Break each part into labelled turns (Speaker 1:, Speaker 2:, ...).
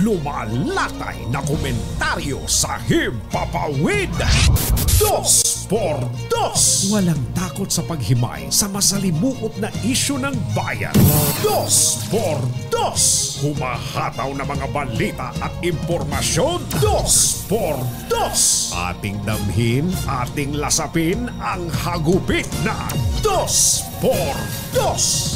Speaker 1: lumalatay na komentaryo sa Himpapawid. Dos por dos. Walang takot sa paghimay sa masalimuot na isyu ng bayan. Dos por dos. Humahataw na mga balita at impormasyon. Dos por dos. Ating damhin, ating lasapin ang hagupit na Dos por Dos.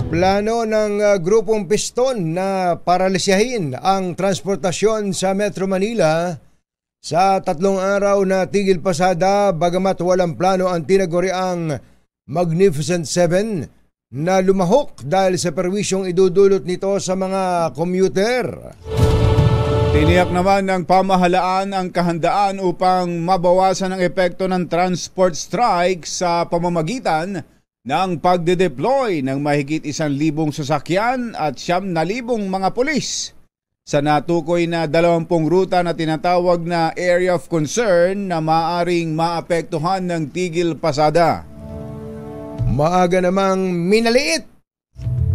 Speaker 2: Plano ng grupong Piston na paralisyahin ang transportasyon sa Metro Manila sa 3 araw na tigil pasada, bagamat walang plano ang tinaguriang Magnificent Seven na lumahok dahil sa perwisyong idudulot nito sa mga commuter.
Speaker 3: Tiniyak naman ng pamahalaan ang kahandaan upang mabawasan ang epekto ng transport strike sa pamamagitan ng pagde-deploy ng mahigit 1,000 sasakyan at 9,000 mga pulis sa natukoy na 20 ruta na tinatawag na Area of Concern na maaring maapektuhan ng tigil pasada.
Speaker 2: Maaga namang minaliit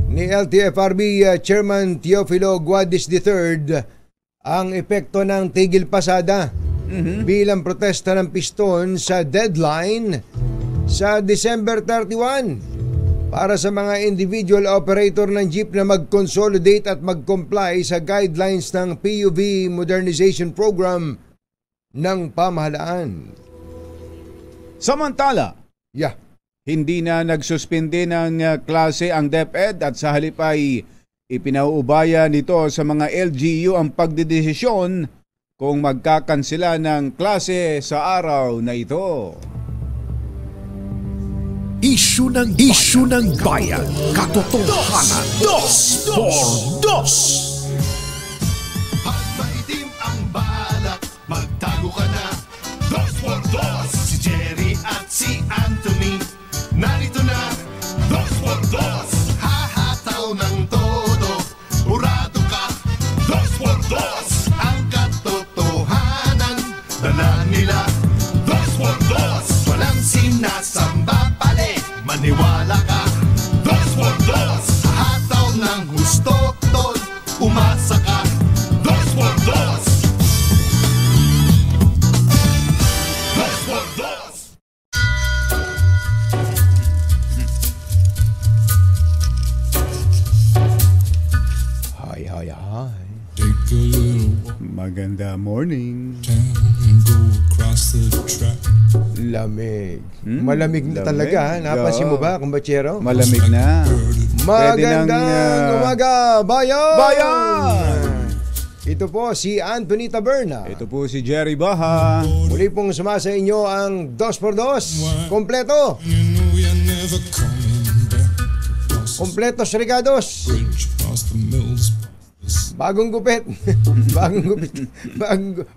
Speaker 2: ni LTFRB Chairman Teofilo Guadis III ang epekto ng tigil pasada bilang protesta ng Piston sa deadline sa December 31 para sa mga individual operator ng jeep na mag-consolidate at mag-comply sa guidelines ng PUV Modernization Program ng pamahalaan.
Speaker 3: Samantala,
Speaker 2: Yeah.
Speaker 3: hindi na nagsuspindi ng klase ang DepEd at sa halip ay ipinauubaya nito sa mga LGU ang pagdedesisyon kung magkakansela ng klase sa araw na ito.
Speaker 1: Isyu ng bayan. Katotohanan. Dos por Dos.
Speaker 4: Pag maitim ang balak, magtago ka na. Dos por Dos. Si Jerry at si Anthony, narito na. Dos por Dos. Hahataw ng todo, urado ka. Dos por Dos. Ang katotohanan, dala nila. Dos por Dos. Walang sinasamba pali, maniwala ka. Dos por Dos. Hataw ng gusto, tol, umasa ka. Dos por Dos. Dos por Dos.
Speaker 2: Hi, hi, hi.
Speaker 5: Take a little walk
Speaker 3: Maganda morning.
Speaker 5: down and go across the track.
Speaker 2: Lamig. Malamig na talaga. Napansin mo ba, kumbachero?
Speaker 3: Malamig na. Pwede nang,
Speaker 2: Magandang umaga, bayan!
Speaker 3: Bayan!
Speaker 2: Ito po si Anthony Taberna.
Speaker 3: Ito po si Jerry Baha.
Speaker 2: Muli pong sumasa inyo ang Dos por Dos. Kompleto.
Speaker 5: You know you're never coming back. Across the
Speaker 2: Kompletos regados.
Speaker 5: bridge, past the mills.
Speaker 2: Bagong gupit. Bagong gupit.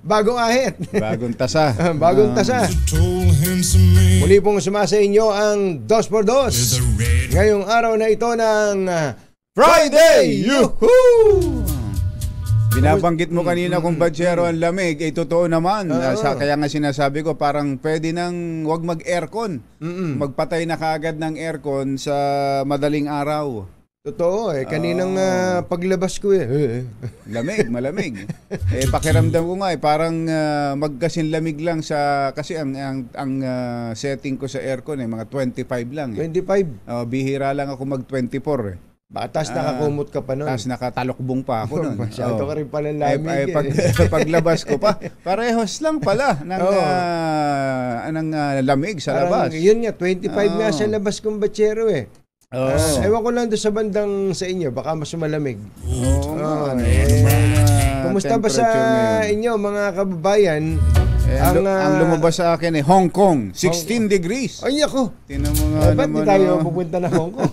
Speaker 2: Bagong ahit.
Speaker 3: Bagong tasa.
Speaker 2: Bagong tasa.
Speaker 5: Tall, handsome man
Speaker 2: Muli pong sumasa inyo ang Dos por
Speaker 5: with
Speaker 2: Dos.
Speaker 5: a red
Speaker 2: Ngayong araw na ito ng
Speaker 3: Friday! Yuhuu! Binabanggit mo kanina kung badyero ang lamig, eh totoo naman. Kaya nga sinasabi ko, parang pwede nang wag mag-aircon. Magpatay na kaagad ng aircon sa madaling araw.
Speaker 2: Totoo kaninang paglabas ko
Speaker 3: Lamig, malamig. Pakiramdam ko nga parang magkasinlamig lang sa kasi ang setting ko sa aircon mga 25 lang.
Speaker 2: 25.
Speaker 3: Bihira lang ako mag 24
Speaker 2: Batas nakakumot ka pa nun.
Speaker 3: Tapos nakatalokbong pa ako nun.
Speaker 2: Masyado ka rin pala
Speaker 3: Ay,
Speaker 2: lamig.
Speaker 3: paglabas ko pa, parehos lang pala ng lamig sa
Speaker 2: Parang,
Speaker 3: labas.
Speaker 2: yun nga, 25 nga sa labas kong batsero ewan ko lang doon sa bandang sa inyo, baka mas malamig. Kumusta ba sa inyo mga kababayan?
Speaker 3: Ang lumabas sa akin Hong Kong, 16 degrees.
Speaker 2: Ay, ako.
Speaker 3: Tinan mo nga
Speaker 2: Ba't di
Speaker 3: naman.
Speaker 2: tayo pupunta na Hong Kong?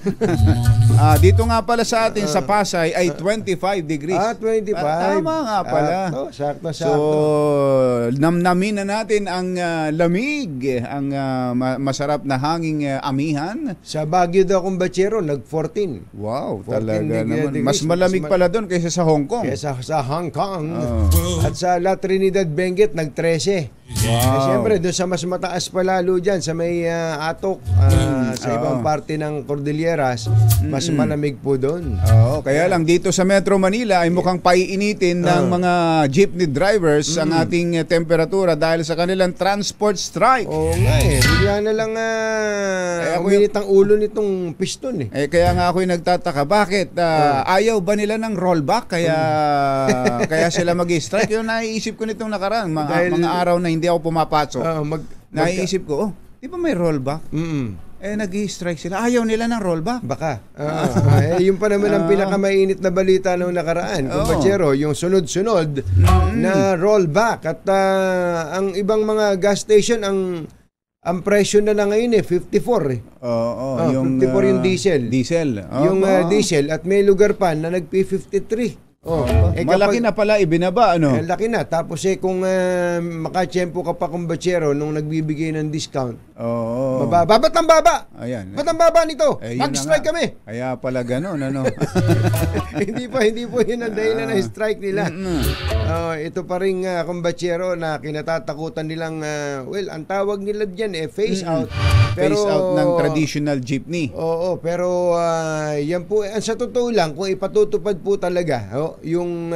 Speaker 3: Dito nga pala sa atin sa Pasay ay 25 degrees.
Speaker 2: 25.
Speaker 3: Tama nga pala.
Speaker 2: Sakto.
Speaker 3: So, namnamin na natin ang lamig, ang masarap na hanging amihan.
Speaker 2: Sa Baguio daw kung Bachero, nag-14.
Speaker 3: Wow,
Speaker 2: 14
Speaker 3: talaga naman.
Speaker 2: degrees.
Speaker 3: Mas malamig pala doon kaysa sa Hong Kong.
Speaker 2: Kesa sa Hong Kong. At sa La Trinidad, Benguet, nag-13.
Speaker 3: Wow.
Speaker 2: Siyempre, doon sa mas mataas pa lalo dyan, sa may Atok, sa ibang parte ng Cordilleras, mas malamig po doon.
Speaker 3: Kaya lang dito sa Metro Manila ay mukhang paiinitin ng mga jeepney drivers ang ating temperatura dahil sa kanilang transport strike.
Speaker 2: Oo nga bigla na lang uminit ang ulo nitong piston
Speaker 3: Kaya nga ako'y nagtataka, bakit ayaw ba nila ng rollback kaya sila mag-strike? Yung naiisip ko nitong nakaraan, mga araw na hindi ako pumapasok. Naiisip ko, di ba may rollback? Nag-i-strike sila. Ayaw nila ng rollback.
Speaker 2: Baka. Yung pa naman ang pinakamainit na balita nung nakaraan. Kumpachero, yung sunod-sunod na rollback. At ang ibang mga gas station, ang presyo na lang ngayon 54 yung 54 yung diesel. Yung diesel at may lugar pa na nagpi-53.
Speaker 3: Malaki na pala ibinaba, ano?
Speaker 2: Laki na. Tapos kung makachempo ka pa kumbachero nung nagbibigay ng discount. Mababa. Ba't ang baba?
Speaker 3: Ayan.
Speaker 2: Ba't ang baba nito? Mag-strike kami.
Speaker 3: Kaya pala gano'n, ano?
Speaker 2: Hindi po yun ang dahilan ng strike nila. Ito pa rin kumbachero na kinatatakutan nilang, ang tawag nila dyan phase out. Pero,
Speaker 3: phase out ng traditional jeepney.
Speaker 2: Pero yan po, sa totoo lang, kung ipatutupad po talaga, yung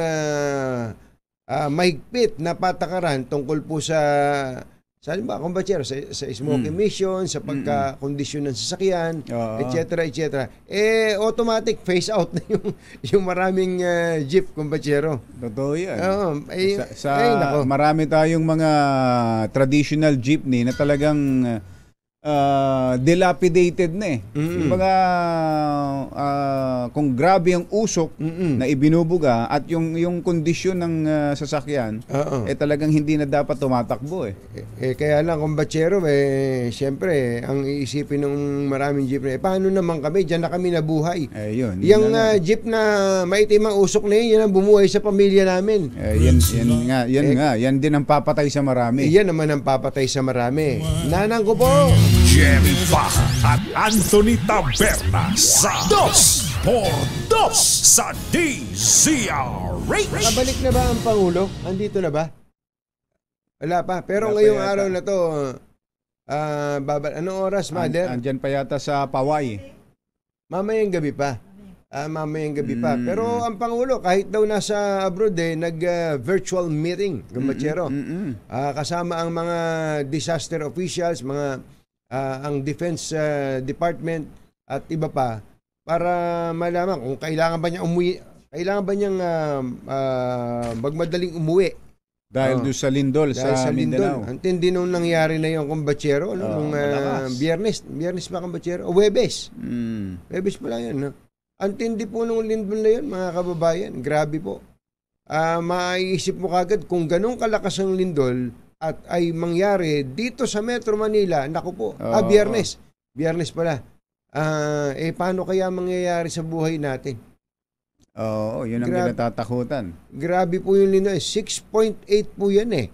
Speaker 2: mahigpit na patakaran tungkol po sa kumbachero, sa smoke emission, sa pagkakondisyon ng sasakyan, etc. Automatic phase out na yung maraming jeep kumbachero.
Speaker 3: Totoo yan.
Speaker 2: Nako.
Speaker 3: Marami tayong mga traditional jeepney na talagang dilapidated na Yung mga kung grabe ang usok na ibinubuga at yung kondisyon ng sasakyan talagang hindi na dapat tumatakbo
Speaker 2: kaya lang kumbachero syempre ang iisipin ng maraming jeep paano naman kami diyan na kami nabuhay
Speaker 3: yun
Speaker 2: yung jeep na maitim ang usok na yun ang bumuhay sa pamilya namin
Speaker 3: yan din ang papatay sa marami
Speaker 2: yan naman ang papatay sa marami nanang ko po
Speaker 1: Jerry Baja at Anthony Taberna sa 2x2 sa DZRH.
Speaker 2: Nakabalik na ba ang Pangulo? Andito na ba? Wala pa. Pero ngayong araw na to, anong oras, Mother?
Speaker 3: Andyan pa yata sa Paway.
Speaker 2: Mamayang gabi pa. Pero ang Pangulo, kahit daw nasa abroad nag-virtual meeting, kumbachero. Kasama ang mga disaster officials, ang Defense Department at iba pa para malaman kung kailangan ba niyang magmadaling umuwi
Speaker 3: dahil doon sa lindol sa Mindanao.
Speaker 2: Ang tindi nung nangyari na yung kumbachero nung Biyernes pa kumbachero o Huwebes. Huwebes pala yun. Ang tindi po nung lindol na yun mga kababayan, grabe po. Maiisip mo kagad kung ganun kalakas ang lindol at ay mangyari dito sa Metro Manila, naku po, Biyernes pala. Paano kaya mangyayari sa buhay natin?
Speaker 3: Yun ang kinatatakutan.
Speaker 2: Grabe po yung lino. 6.8 po yan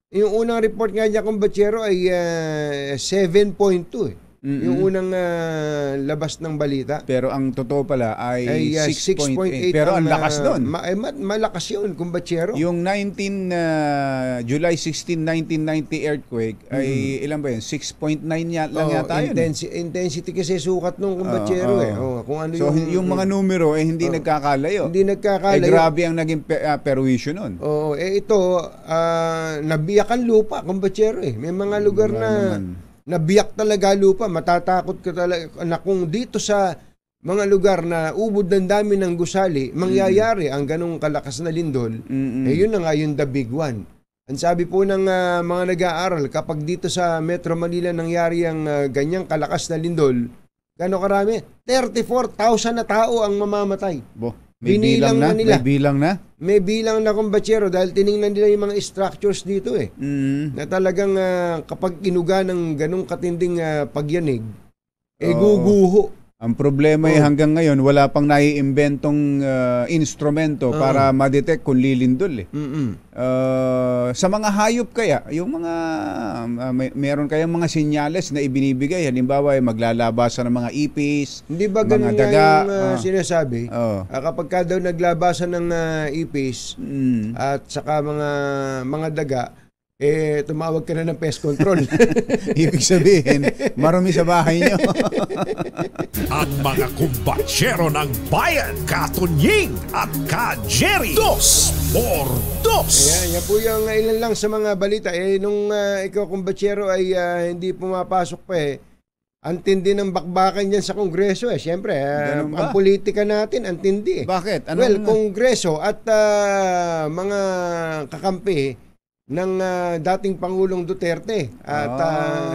Speaker 2: Yung unang report nga niya kumbachero ay 7.2 Yung unang labas ng balita.
Speaker 3: Pero ang totoo pala ay 6.8.
Speaker 2: 6.8.
Speaker 3: Pero ang lakas doon.
Speaker 2: Malakas yun, kumbachero.
Speaker 3: Yung July 16, 1990 earthquake ay ilan ba yun? 6.9 lang yata yun.
Speaker 2: Intensity kasi sukat nung kumbachero kung ano
Speaker 3: so yung mga numero hindi nagkakalayo. Grabe ang naging perwisyo nun.
Speaker 2: Ito, nabiyak ang lupa, kumbachero May mga lugar na nabiyak talaga lupa, matatakot ka talaga na kung dito sa mga lugar na ubod ng dami ng gusali, mangyayari ang ganong kalakas na lindol, yun na nga yung the big one. Ang sabi po ng mga nag-aaral, kapag dito sa Metro Manila nangyari ang ganyang kalakas na lindol, gano'ng karami? 34,000 na tao ang mamamatay. Binilang na nila.
Speaker 3: May bilang na?
Speaker 2: May bilang na kumbatsero dahil tiningnan nila yung mga structures dito na talagang kapag kinuga ng ganong katinding pagyanig, guguho.
Speaker 3: Ang problema ay hanggang ngayon wala pang naiimbentong instrumento para ma-detect kung lilindol sa mga hayop kaya, yung mga meron kayang mga senyales na ibinibigay, halimbawa ay maglalabasan ng mga ipis,
Speaker 2: hindi ba ganun nga yung sinasabi? Kapag ka daw naglabasan ng ipis at saka mga daga, tumawag ka na ng pest control.
Speaker 3: Ibig sabihin, marumi sa bahay nyo.
Speaker 1: Ang mga kumbatsero ng bayan, Katunying at Ka-Jerry. 2x2.
Speaker 2: Yan po yung ilan lang sa mga balita. Nung ikaw kumbatsero ay hindi pumapasok pa ang tindi ng bakbakan dyan sa Kongreso Siyempre, ang politika natin, ang tindi
Speaker 3: Bakit?
Speaker 2: Kongreso at mga kakampi ng dating Pangulong Duterte at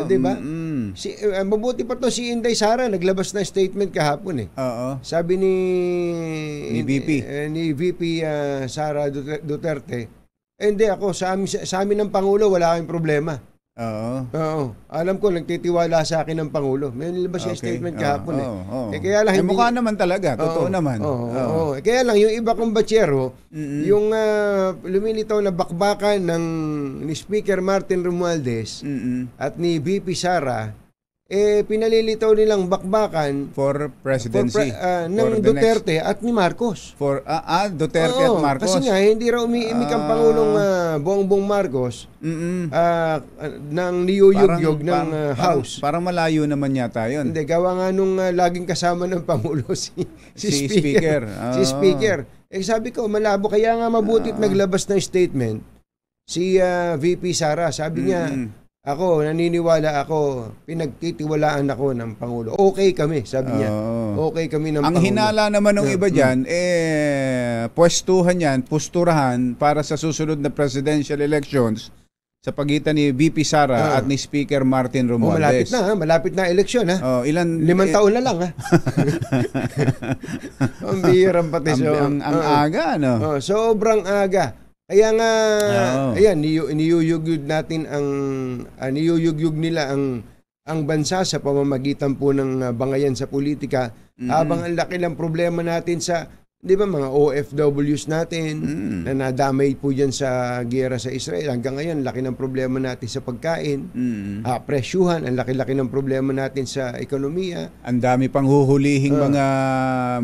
Speaker 2: di ba? Mabuti pa to si Inday Sara naglabas na statement kahapon Sabi ni VP Sara Duterte, hindi ako sa amin ng Pangulo wala kaming problema. Alam ko nagtitiwala sa akin ng Pangulo. May nilabas yung statement kahapon kaya lang
Speaker 3: mukha naman talaga, totoo naman.
Speaker 2: Kaya lang yung iba kong batsero, yung lumilitaw na bakbakan ni Speaker Martin Romualdez at ni VP Sara, pinalilitaw nilang bakbakan
Speaker 3: for presidency
Speaker 2: ng Duterte at ni Marcos.
Speaker 3: Duterte at Marcos.
Speaker 2: Kasi nga hindi raw umiimik ang Pangulong Bongbong Marcos ng niyuyugyog ng House.
Speaker 3: Parang malayo naman yata yun.
Speaker 2: Hindi, gawa nga nung laging kasama ng Pangulo si
Speaker 3: Speaker.
Speaker 2: Si Speaker. Sabi ko, malabo. Kaya nga mabutit naglabas ng statement si VP Sara. Sabi niya, naniniwala ako, pinagtitiwalaan ako ng Pangulo. Okay kami, sabi niya. Okay kami ng Pangulo.
Speaker 3: Ang hinala naman ng iba dyan, pwestuhan yan, pusturahan para sa susunod na presidential elections sa pagitan ni VP Sara at ni Speaker Martin Romualdez.
Speaker 2: Malapit na eleksyon 5 taon na lang Ang bihirang pati.
Speaker 3: Ang aga,
Speaker 2: sobrang aga. Kaya nga, niyuyugyug natin niyuyugyug nila ang bansa sa pamamagitan po ng bangayan sa politika habang ang laki ng problema natin sa, di ba, mga OFWs natin na nadamay po dyan sa giyera sa Israel. Hanggang ngayon, laki ng problema natin sa pagkain, presyuhan, ang laki-laki ng problema natin sa ekonomiya.
Speaker 3: Ang dami pang huhulihing mga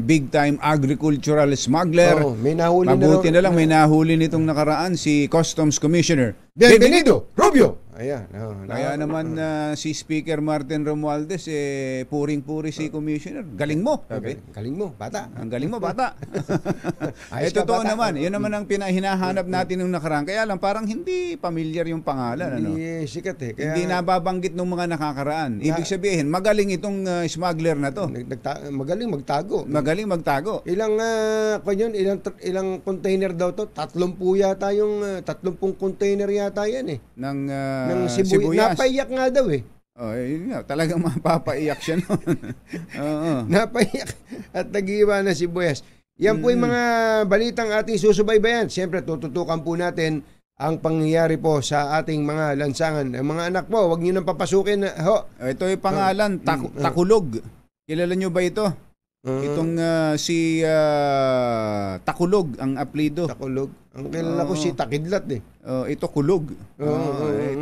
Speaker 3: big-time agricultural smuggler.
Speaker 2: May nahuli
Speaker 3: Mabuti na lang, may nahuli nitong nakaraan si Customs Commissioner
Speaker 2: Bienvenido Rubio. Ayan.
Speaker 3: Kaya naman si Speaker Martin Romualdez, puring-puri si Commissioner. Galing mo, sabi.
Speaker 2: Galing mo, bata.
Speaker 3: Ang galing mo, bata. Totoo naman. Yun naman ang hinahanap natin nung nakaraan. Kaya lang, parang hindi familiar yung pangalan.
Speaker 2: Hindi sikat Kaya,
Speaker 3: hindi nababanggit ng mga nakakaraan. Ibig sabihin, magaling itong smuggler na to.
Speaker 2: Magaling magtago.
Speaker 3: Magaling magtago.
Speaker 2: Ilang container daw to? 30 yata yung 30 container yata yan
Speaker 3: ng
Speaker 2: sibuyas. Napaiyak nga daw
Speaker 3: yun nga, talagang mapapaiyak siya noon.
Speaker 2: Napaiyak at nag-iwa na sibuyas. Yan po yung mga balitang ating susubaybayan. Siyempre, tututukan po natin ang pangyayari po sa ating mga lansangan. Ang mga anak po, huwag nyo nang papasukin.
Speaker 3: Ito yung pangalan, Takulog. Kilala nyo ba ito? Itong si Takulog ang apelido.
Speaker 2: Takulog. Ang kilala ko si Takidlat
Speaker 3: ito Kulog.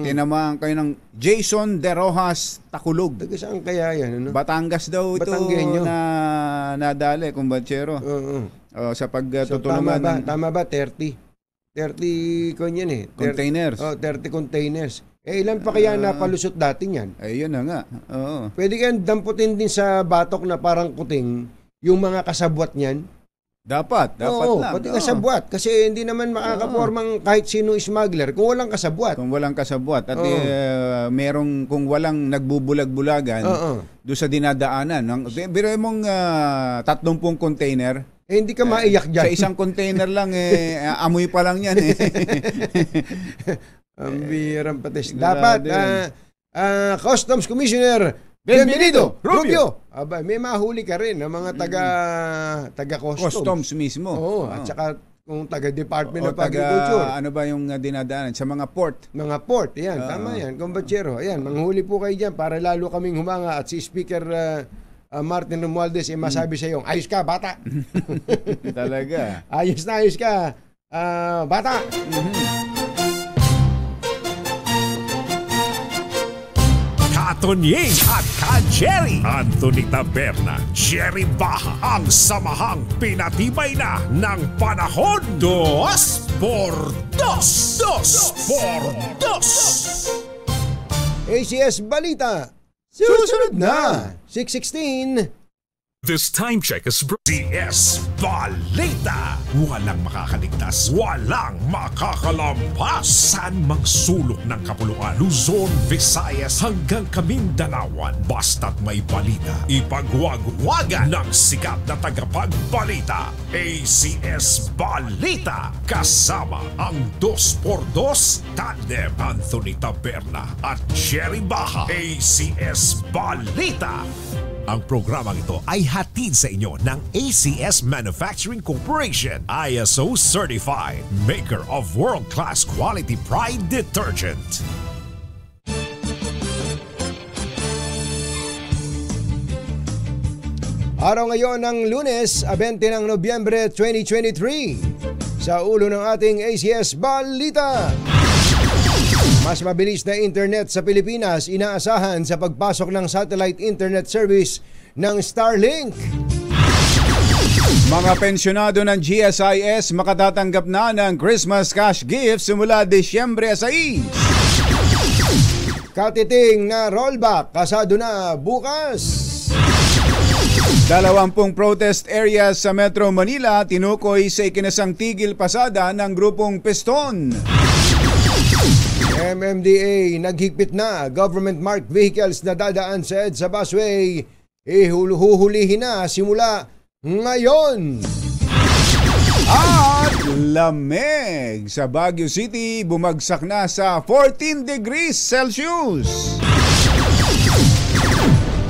Speaker 3: Tinamaan kayo ng Jason De Rojas Takulog.
Speaker 2: Taga saan kaya yan?
Speaker 3: Batangas daw ito na nadali, kumbatsero. Sa pagtutulungan.
Speaker 2: Tama ba? 30 yan
Speaker 3: containers.
Speaker 2: 30 containers. Ilan pa kaya napalusot dati yan?
Speaker 3: Ayun na nga.
Speaker 2: Pwede kayang damputin din sa batok na parang kuting yung mga kasabwat niyan.
Speaker 3: Dapat lang.
Speaker 2: Pati kasabwat. Kasi hindi naman makakapormang kahit sino smuggler kung walang kasabwat. At
Speaker 3: kung walang nagbubulag-bulagan doon sa dinadaanan. Pero mong 30 container,
Speaker 2: hindi ka maiyak dyan.
Speaker 3: Sa isang container lang, amoy pa lang yan.
Speaker 2: Ang bihirang patis. Dapat, Customs Commissioner Bienvenido, Rubio! Aba, may mahuli ka rin ng mga taga-customs.
Speaker 3: Customs mismo.
Speaker 2: Oo, at saka kung taga-Department of
Speaker 3: taga,
Speaker 2: Agriculture.
Speaker 3: ano ba yung dinadaanan? Sa mga port.
Speaker 2: Mga port, yan, tama yan, kumbachero. Ayan, manghuli po kayo dyan para lalo kaming humanga at si Speaker Martin Romualdez masabi sa iyo, ayos ka, bata.
Speaker 3: Talaga.
Speaker 2: Ayos ka, bata.
Speaker 1: Katonying at Ka-Jerry. Anthony Taberna, Jerry Baha, ang samahang pinatibay na ng panahon. Dos por dos. Dos por dos.
Speaker 2: ACS Balita. Susunod na. 6:16.
Speaker 1: This time check is CS Balita. Walang makakaligtas, walang makakalampas. Saan magsulok ng kapuluan, Luzon, Visayas hanggang Kamindalawan. Basta't may balita, ipagwagwagan ng sikat na tagapagbalita. ACS Balita. Kasama ang 2x2 tandem Anthony Taberna at Jerry Baha. ACS Balita. Ang programang ito ay hatid sa inyo ng ACS Manufacturing Corporation, ISO Certified, maker of world-class quality Pride detergent.
Speaker 2: Araw ngayon ng Lunes, 20 ng Nobyembre 2023. Sa ulo ng ating ACS Balita. Mas mabilis na internet sa Pilipinas inaasahan sa pagpasok ng satellite internet service ng Starlink.
Speaker 3: Mga pensyonado ng GSIS makatatanggap na ng Christmas cash gift simula Disyembre 6.
Speaker 2: Katiting na rollback, kasado na bukas.
Speaker 3: 20 protest areas sa Metro Manila tinukoy sa ikinasang tigil pasada ng grupong Piston.
Speaker 2: MMDA naghigpit na government marked vehicles na dadaan sa EDSA busway. Huhulihin na simula ngayon.
Speaker 3: At lamig sa Baguio City bumagsak na sa 14 degrees Celsius.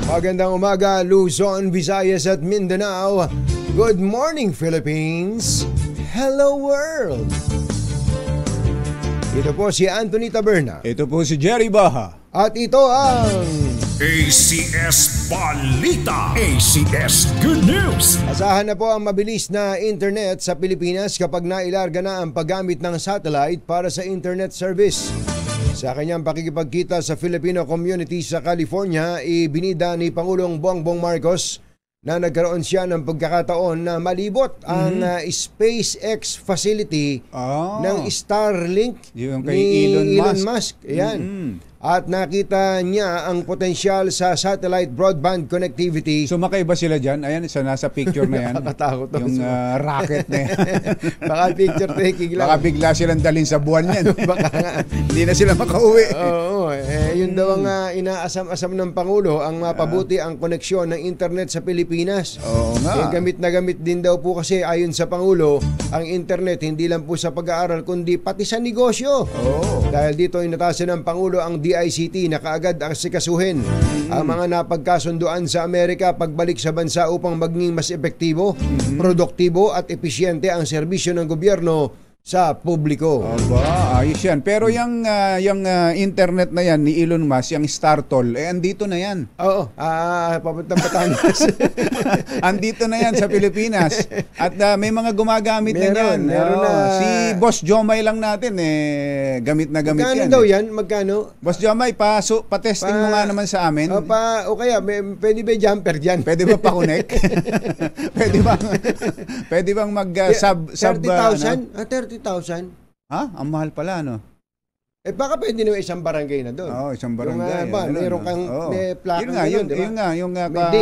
Speaker 2: Magandang umaga, Luzon, Visayas at Mindanao. Good morning, Philippines. Hello, world. Ito po si Anthony Taberna.
Speaker 3: Ito po si Jerry Baha.
Speaker 2: At ito ang
Speaker 1: ACS Balita. ACS Good News.
Speaker 2: Asahan na po ang mabilis na internet sa Pilipinas kapag nailarga na ang paggamit ng satellite para sa internet service. Sa kanyang pakikipagkita sa Filipino community sa California, ibinida ni Pangulong Bongbong Marcos na nagkaroon siya ng pagkakataon na malibot ang SpaceX facility ng Starlink
Speaker 3: yung kay
Speaker 2: ni
Speaker 3: Elon
Speaker 2: Musk. Ayan. At nakita niya ang potensyal sa satellite broadband connectivity.
Speaker 3: Sumakay ba sila dyan? Ayan, isa nasa picture na yan.
Speaker 2: Nakakatakot.
Speaker 3: Yung rocket na yan.
Speaker 2: Baka picture taking lang.
Speaker 3: Baka bigla silang dalhin sa buwan yan.
Speaker 2: Baka nga.
Speaker 3: Hindi na sila makauwi.
Speaker 2: Oo. Yun daw ang inaasam-asam ng Pangulo, ang mapabuti ang koneksyon ng internet sa Pilipinas.
Speaker 3: Oo nga.
Speaker 2: Gamit na gamit din daw po kasi ayon sa Pangulo, ang internet hindi lang po sa pag-aaral kundi pati sa negosyo. Dahil dito inatasan ng Pangulo ang DICT na kaagad asikasuhin ang mga napagkasunduan sa Amerika pagbalik sa bansa upang maging mas epektibo, produktibo at episyente ang serbisyo ng gobyerno sa publiko.
Speaker 3: Aba, ayos yan. Pero yung internet na yan ni Elon Musk, yung StarTol, andito na yan.
Speaker 2: Oo, papuntang Batangas.
Speaker 3: Andito na yan sa Pilipinas. At may mga gumagamit na yan.
Speaker 2: Meron na.
Speaker 3: Si Boss Jomay lang natin, gamit na gamit
Speaker 2: Magkano
Speaker 3: yan.
Speaker 2: daw yan? Magkano?
Speaker 3: Boss Jomay, pa-testing mo nga naman sa amin.
Speaker 2: O kaya, pwede ba jumper dyan?
Speaker 3: Pwede ba pa-connect? pwede bang mag-sub...
Speaker 2: 30,000? 30,000?
Speaker 3: Ha? Ang mahal pala, no?
Speaker 2: Baka pwede naman isang barangay na doon.
Speaker 3: Oo, isang barangay.
Speaker 2: Meron kang may plaka
Speaker 3: yun nga,
Speaker 2: diba?
Speaker 3: yung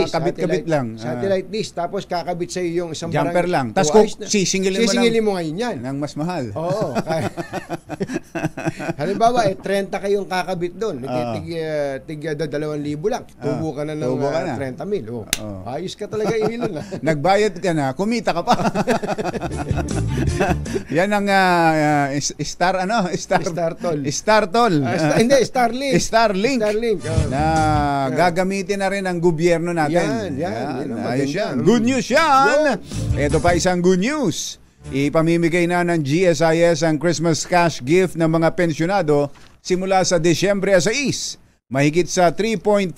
Speaker 3: kabit-kabit lang.
Speaker 2: Satellite dish, tapos kakabit sa iyo yung isang
Speaker 3: jumper
Speaker 2: barangay.
Speaker 3: lang. Tapos kung sisingilin
Speaker 2: mo ngayon yan.
Speaker 3: ng mas mahal.
Speaker 2: Oo. Halimbawa, 30 kayong kakabit doon. Tig 2,000 lang. Tubo ka na ng 30,000. Ayos ka talaga, Ilon.
Speaker 3: Nagbayad ka na, kumita ka pa. Yan ang
Speaker 2: Startol.
Speaker 3: Hindi,
Speaker 2: Starlink.
Speaker 3: Starlink. Na gagamitin na rin ng gobyerno natin.
Speaker 2: Yan.
Speaker 3: Ayos yan. Good news yan. Ito pa isang good news. Ipamimigay na ng GSIS ang Christmas cash gift ng mga pensyonado simula sa Disyembre 6. Mahigit sa 3.47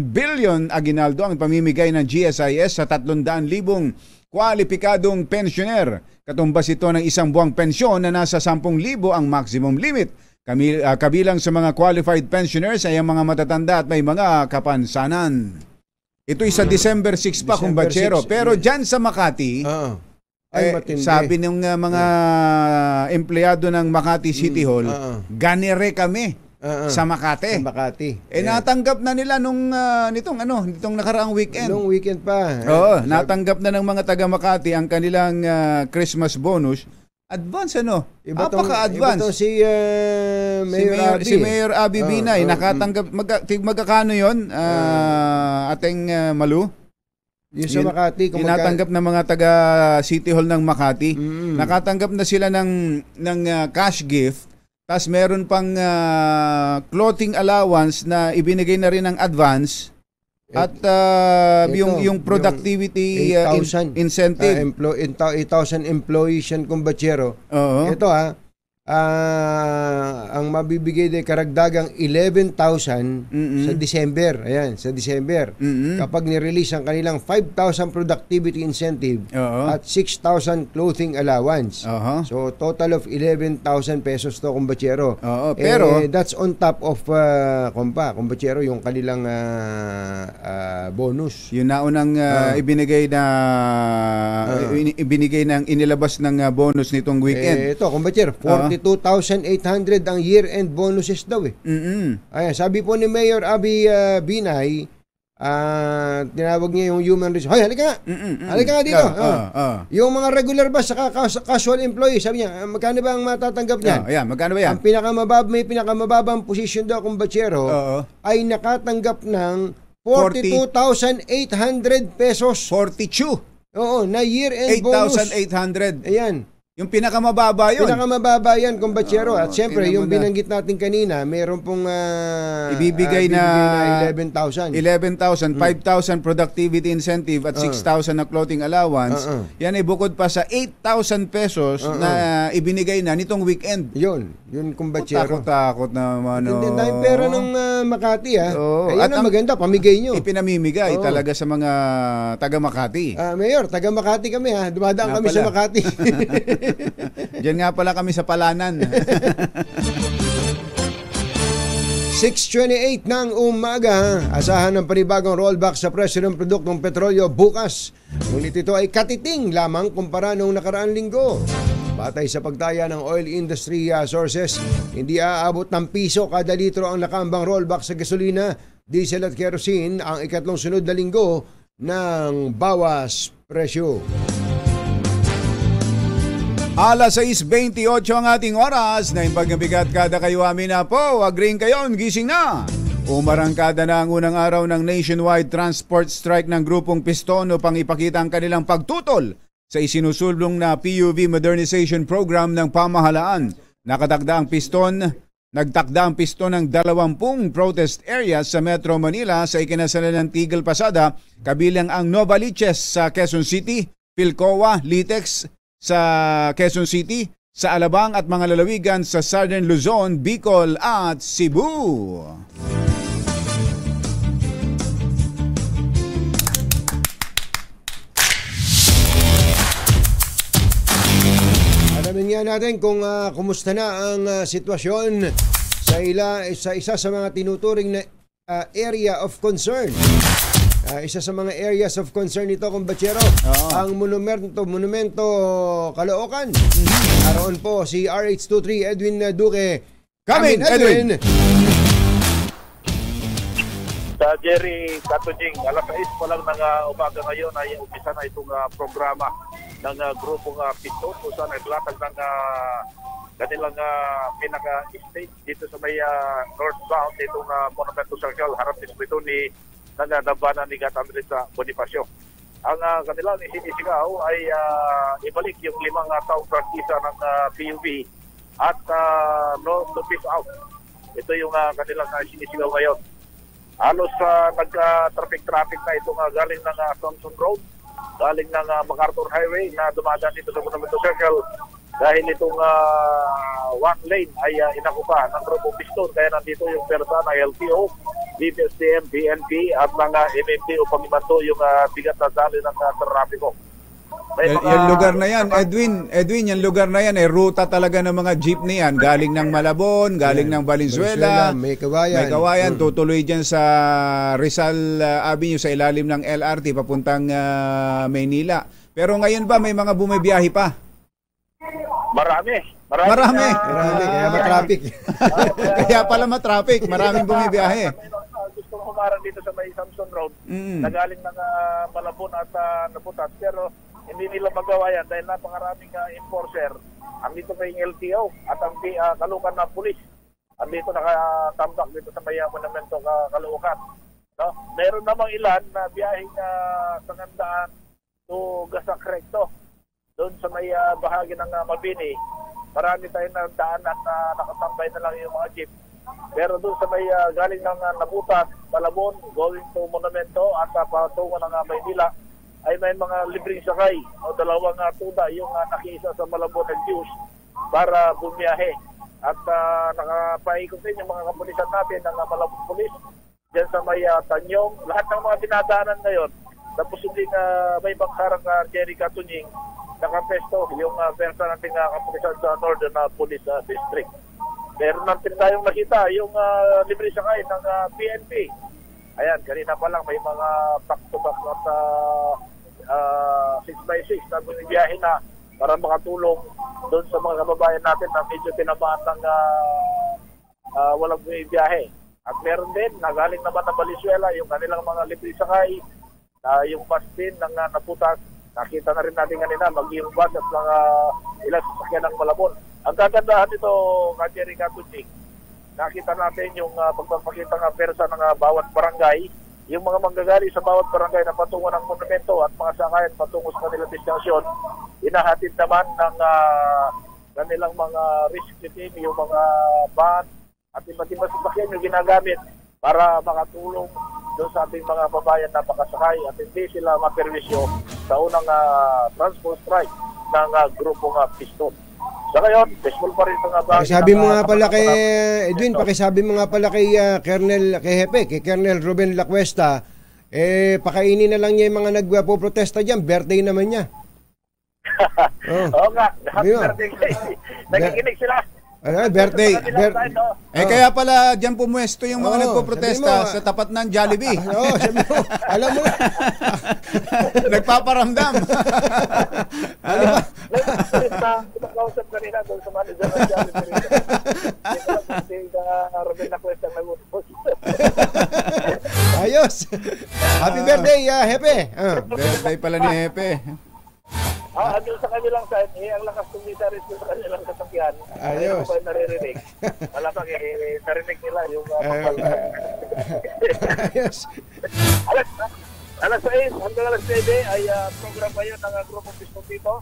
Speaker 3: billion aginaldo ang ipamimigay ng GSIS sa 300,000 kwalipikadong pensyoner. Katumbas ito ng isang buwang pensyon na nasa 10,000 ang maximum limit. Kabilang sa mga qualified pensioners ay ang mga matatanda at may mga kapansanan. Ito'y sa December 6 pa, kumbatsero. Pero dyan sa Makati, sabi ng mga empleyado ng Makati City Hall, ganire kami sa Makati. Natanggap na nila nitong nakaraang weekend.
Speaker 2: Nung weekend pa.
Speaker 3: Natanggap na ng mga taga Makati ang kanilang Christmas bonus. Advance Apaka-advance.
Speaker 2: Iba si Mayor Abby.
Speaker 3: Si Mayor Abby Binay, nakatanggap, magkakano yun, ating Malu?
Speaker 2: Yung sa Makati.
Speaker 3: Tinatanggap ng mga taga City Hall ng Makati. Nakatanggap na sila ng cash gift. Tapos meron pang clothing allowance na ibinigay na rin ng advance. At yung productivity incentive.
Speaker 2: 8,000 employees yan, kumbatsero. Ito ang mabibigay din karagdagang 11,000 sa December. Ayan, sa December. Kapag ni-release ang kanilang 5,000 productivity incentive at 6,000 clothing allowance. So total of 11,000 pesos to, kumbatsero.
Speaker 3: Pero
Speaker 2: that's on top of kumbatsero, yung kanilang bonus.
Speaker 3: Yung naunang ibinigay ng inilabas ng bonus nitong weekend.
Speaker 2: Ito, kumbatsero, 42,800 ang year-end bonuses daw eh. Ayan, sabi po ni Mayor Abby Binay, tinawag niya yung human resources. Hoy, halika nga! Halika nga dito! Yung mga regular ba sa casual employee, sabi niya, magkano ba ang matatanggap niyan?
Speaker 3: Magkano ba yan?
Speaker 2: May pinakamababang posisyon daw, kumbatsero, ay nakatanggap ng 42,800 pesos.
Speaker 3: 42?
Speaker 2: Oo, na year-end bonus.
Speaker 3: 8,800.
Speaker 2: Ayan.
Speaker 3: Yung pinakamababa yun.
Speaker 2: Pinakamababa yan, kumbatsero. At siyempre, yung binanggit natin kanina, meron pong
Speaker 3: ibibigay na
Speaker 2: 11,000.
Speaker 3: 5,000 productivity incentive at 6,000 na clothing allowance. Yan ay bukod pa sa 8,000 pesos na ibinigay na nitong weekend.
Speaker 2: Yun kumbatsero.
Speaker 3: Takot naman.
Speaker 2: Hindi dahil pera ng Makati Kaya na maganda, pamigay nyo.
Speaker 3: Ipinamimigay talaga sa mga taga Makati.
Speaker 2: Mayor, taga Makati kami dumadaan kami sa Makati.
Speaker 3: Diyan nga pala kami sa Palanan.
Speaker 2: 6:28 ng umaga. Asahan ng panibagong rollback sa presyo ng produktong petrolyo bukas. Ngunit ito ay katiting lamang kumpara noong nakaraang linggo. Batay sa pagtaya ng oil industry sources, hindi aabot ng piso kada litro ang nakambang rollback sa gasolina, diesel at kerosene ang ikatlong sunod na linggo ng bawas presyo.
Speaker 3: Alas 6:28 ang ating oras na impagnabigat kada kayo amin na po. Agreeing kayo, gising na. Umarangkada na ang unang araw ng nationwide transport strike ng grupong Piston upang ipakita ang kanilang pagtutol sa isinusulong na PUV modernization program ng pamahalaan. Nagtakda ang Piston ng 20 protest areas sa Metro Manila sa ikinasalanang Tigil Pasada, kabilang ang Novaliches sa Quezon City, Pilcoa, Litex sa Quezon City, sa Alabang at mga lalawigan sa Southern Luzon, Bicol at Cebu.
Speaker 2: Alamin nga natin kung kumusta na ang sitwasyon sa isa sa mga tinuturing na area of concern. Isa sa mga areas of concern nito, kumbatsero, ang Monumento Caloocan. Naroon po si RH23 Edwin Duque.
Speaker 3: Come in, Edwin!
Speaker 6: Sa Jerry Katujing, alas 6 pa lang ng umaga ngayon ay umpisa na itong programa ng grupong Piston kung saan naglatag ng kanilang pinaka-stage dito sa may northbound itong Monumento Circle, harap mismo ito ni nagdambanan ni Gatandre sa Bonifacio. Ang kanilang isinisigaw ay ibalik yung 5 taong prangkisa ng PUV at no to peace out. Ito yung kanilang isinisigaw ngayon. Halos nagka-traffic na itong galing ng Thompson Road, galing ng MacArthur Highway na dumadaan dito sa Monumento Circle dahil itong one lane ay inakupa ng grupo Piston. Kaya nandito yung persa ng LTO, DPSTM, BNP at ng MMP upang imanto yung bigat na dali ng trapiko.
Speaker 3: Yung lugar na yan, Edwin, yung lugar na yan, ruta talaga ng mga jeepney yan. Galing ng Malabon, galing ng Valenzuela,
Speaker 2: May Kawayan.
Speaker 3: Tutuloy dyan sa Rizal Avenue sa ilalim ng LRT papuntang Maynila. Pero ngayon ba may mga bumibiyahe pa?
Speaker 6: Marami.
Speaker 2: Kaya matraffic.
Speaker 3: Kaya pala matraffic, maraming bumibiyahe.
Speaker 6: Gusto mo humarang dito sa may Samson Road, nagaling ng Malabon at Naputas, pero hindi nila magawa yan dahil napakaraming enforcer. Andito pa yung LTO at ang kalukan ng pulis. Andito nakatambak dito sa may Monumento Caloocan. No? Meron namang ilan na biyaheng Sangandaan to Gasak Recto. Doon sa may bahagi ng Mabini, marami tayong daan at nakatambay na lang yung mga jeep. Pero doon sa may galing ng Naputas, Malabon, going to Monumento at patungo ng Maynila, ay may mga libreng sakay o 2 tuda yung nakiisa sa Malabon and Juice para bumiyahe. At nakapaikot din yung mga kapulisan natin ng Malabon Police dyan sa may Tanyong. Lahat ng mga dinadaanan ngayon, tapos hindi may bangsarang Jerry Katunying, nakapesto yung persa nating kapulisan sa Northern Police District. Meron natin tayong nakita yung libre sakay ng PNP. Ayan, kanina pa lang may mga back-to-back at 6x6 na bumibiyahe na para makatulong doon sa mga kababayan natin na medyo tinamaan ng walang bumibiyahe. At meron din, nagaling naman na Valenzuela, yung kanilang mga libre sakay, yung bus din ng Naputas. Nakita na rin natin kanina, mag-yung bus at mga ilang sasakyan ng Malabon. Ang kagandahan nito, Jerry Katunying, nakita natin yung pagpapakita ng persa ng bawat barangay, yung mga manggagaling sa bawat barangay na patungo ng monumento at mga sakayan patungo sa kanilang destinasyon, inahatid naman ng kanilang mga rescue team, yung mga van at iba't-ibang sasakyan yung ginagamit para makatulong doon sa ating mga babayan na pakasakay at hindi sila maperwisyo sa unang transport strike ng grupong Piston. Sa ngayon, baseball pa rin ito nga ba?
Speaker 2: Pakisabi mo nga pala kay Edwin, pakisabi mo nga pala kay Colonel Ruben Lacuesta, pakainin na lang niya yung mga nagpo-protesta diyan, birthday naman niya.
Speaker 6: Oo nga, birthday. Nakikinig sila.
Speaker 2: Birthday.
Speaker 3: Kaya pala diyan pumuesto yung mga nagpo-protesta sa tapat ng Jollibee.
Speaker 2: Sabi mo, alam mo na.
Speaker 3: Nagpaparamdam.
Speaker 6: Nakausap kanina doon sa manager ng Jollibee. Ruben Lacuesta nag-utos.
Speaker 2: Ayos. Happy birthday, Hepe.
Speaker 3: Birthday pala ni Hepe.
Speaker 6: Andun sa kanilang side, ang lakas kumita rin sa kanilang kasakyan.
Speaker 2: Ayos.
Speaker 6: Ano ba naririnig? Malamang narinig nila yung
Speaker 2: Ayos.
Speaker 6: Alas 6 hanggang alas 7 ay program pa yun ng Grupo Piston dito.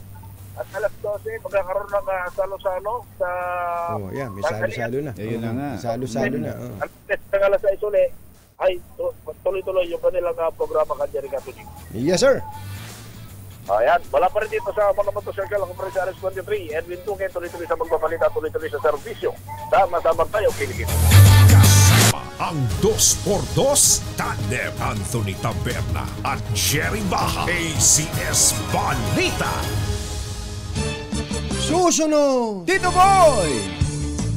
Speaker 6: At alas 12, magkakaroon ng salo-salo sa...
Speaker 2: May salo-salo na.
Speaker 3: Ayun na nga.
Speaker 2: Salo-salo na.
Speaker 6: Alas 6 ulit, ay tuloy-tuloy yung kanilang programa ka, Jerry Katunying.
Speaker 2: Yes, sir.
Speaker 6: Ayan, wala pa rin dito sa Monumento Circle. Ako pa rin sa RS23. Edwin Duque, tuloy-tuloy sa magbabalita, tuloy-tuloy sa serbisyo. Sama-sama tayo, Pilipinas.
Speaker 1: Kasama ang 2x2 Tandem Anthony Taberna at Jerry Baja. ACS Balita.
Speaker 2: Susunod!
Speaker 3: Tito Boy!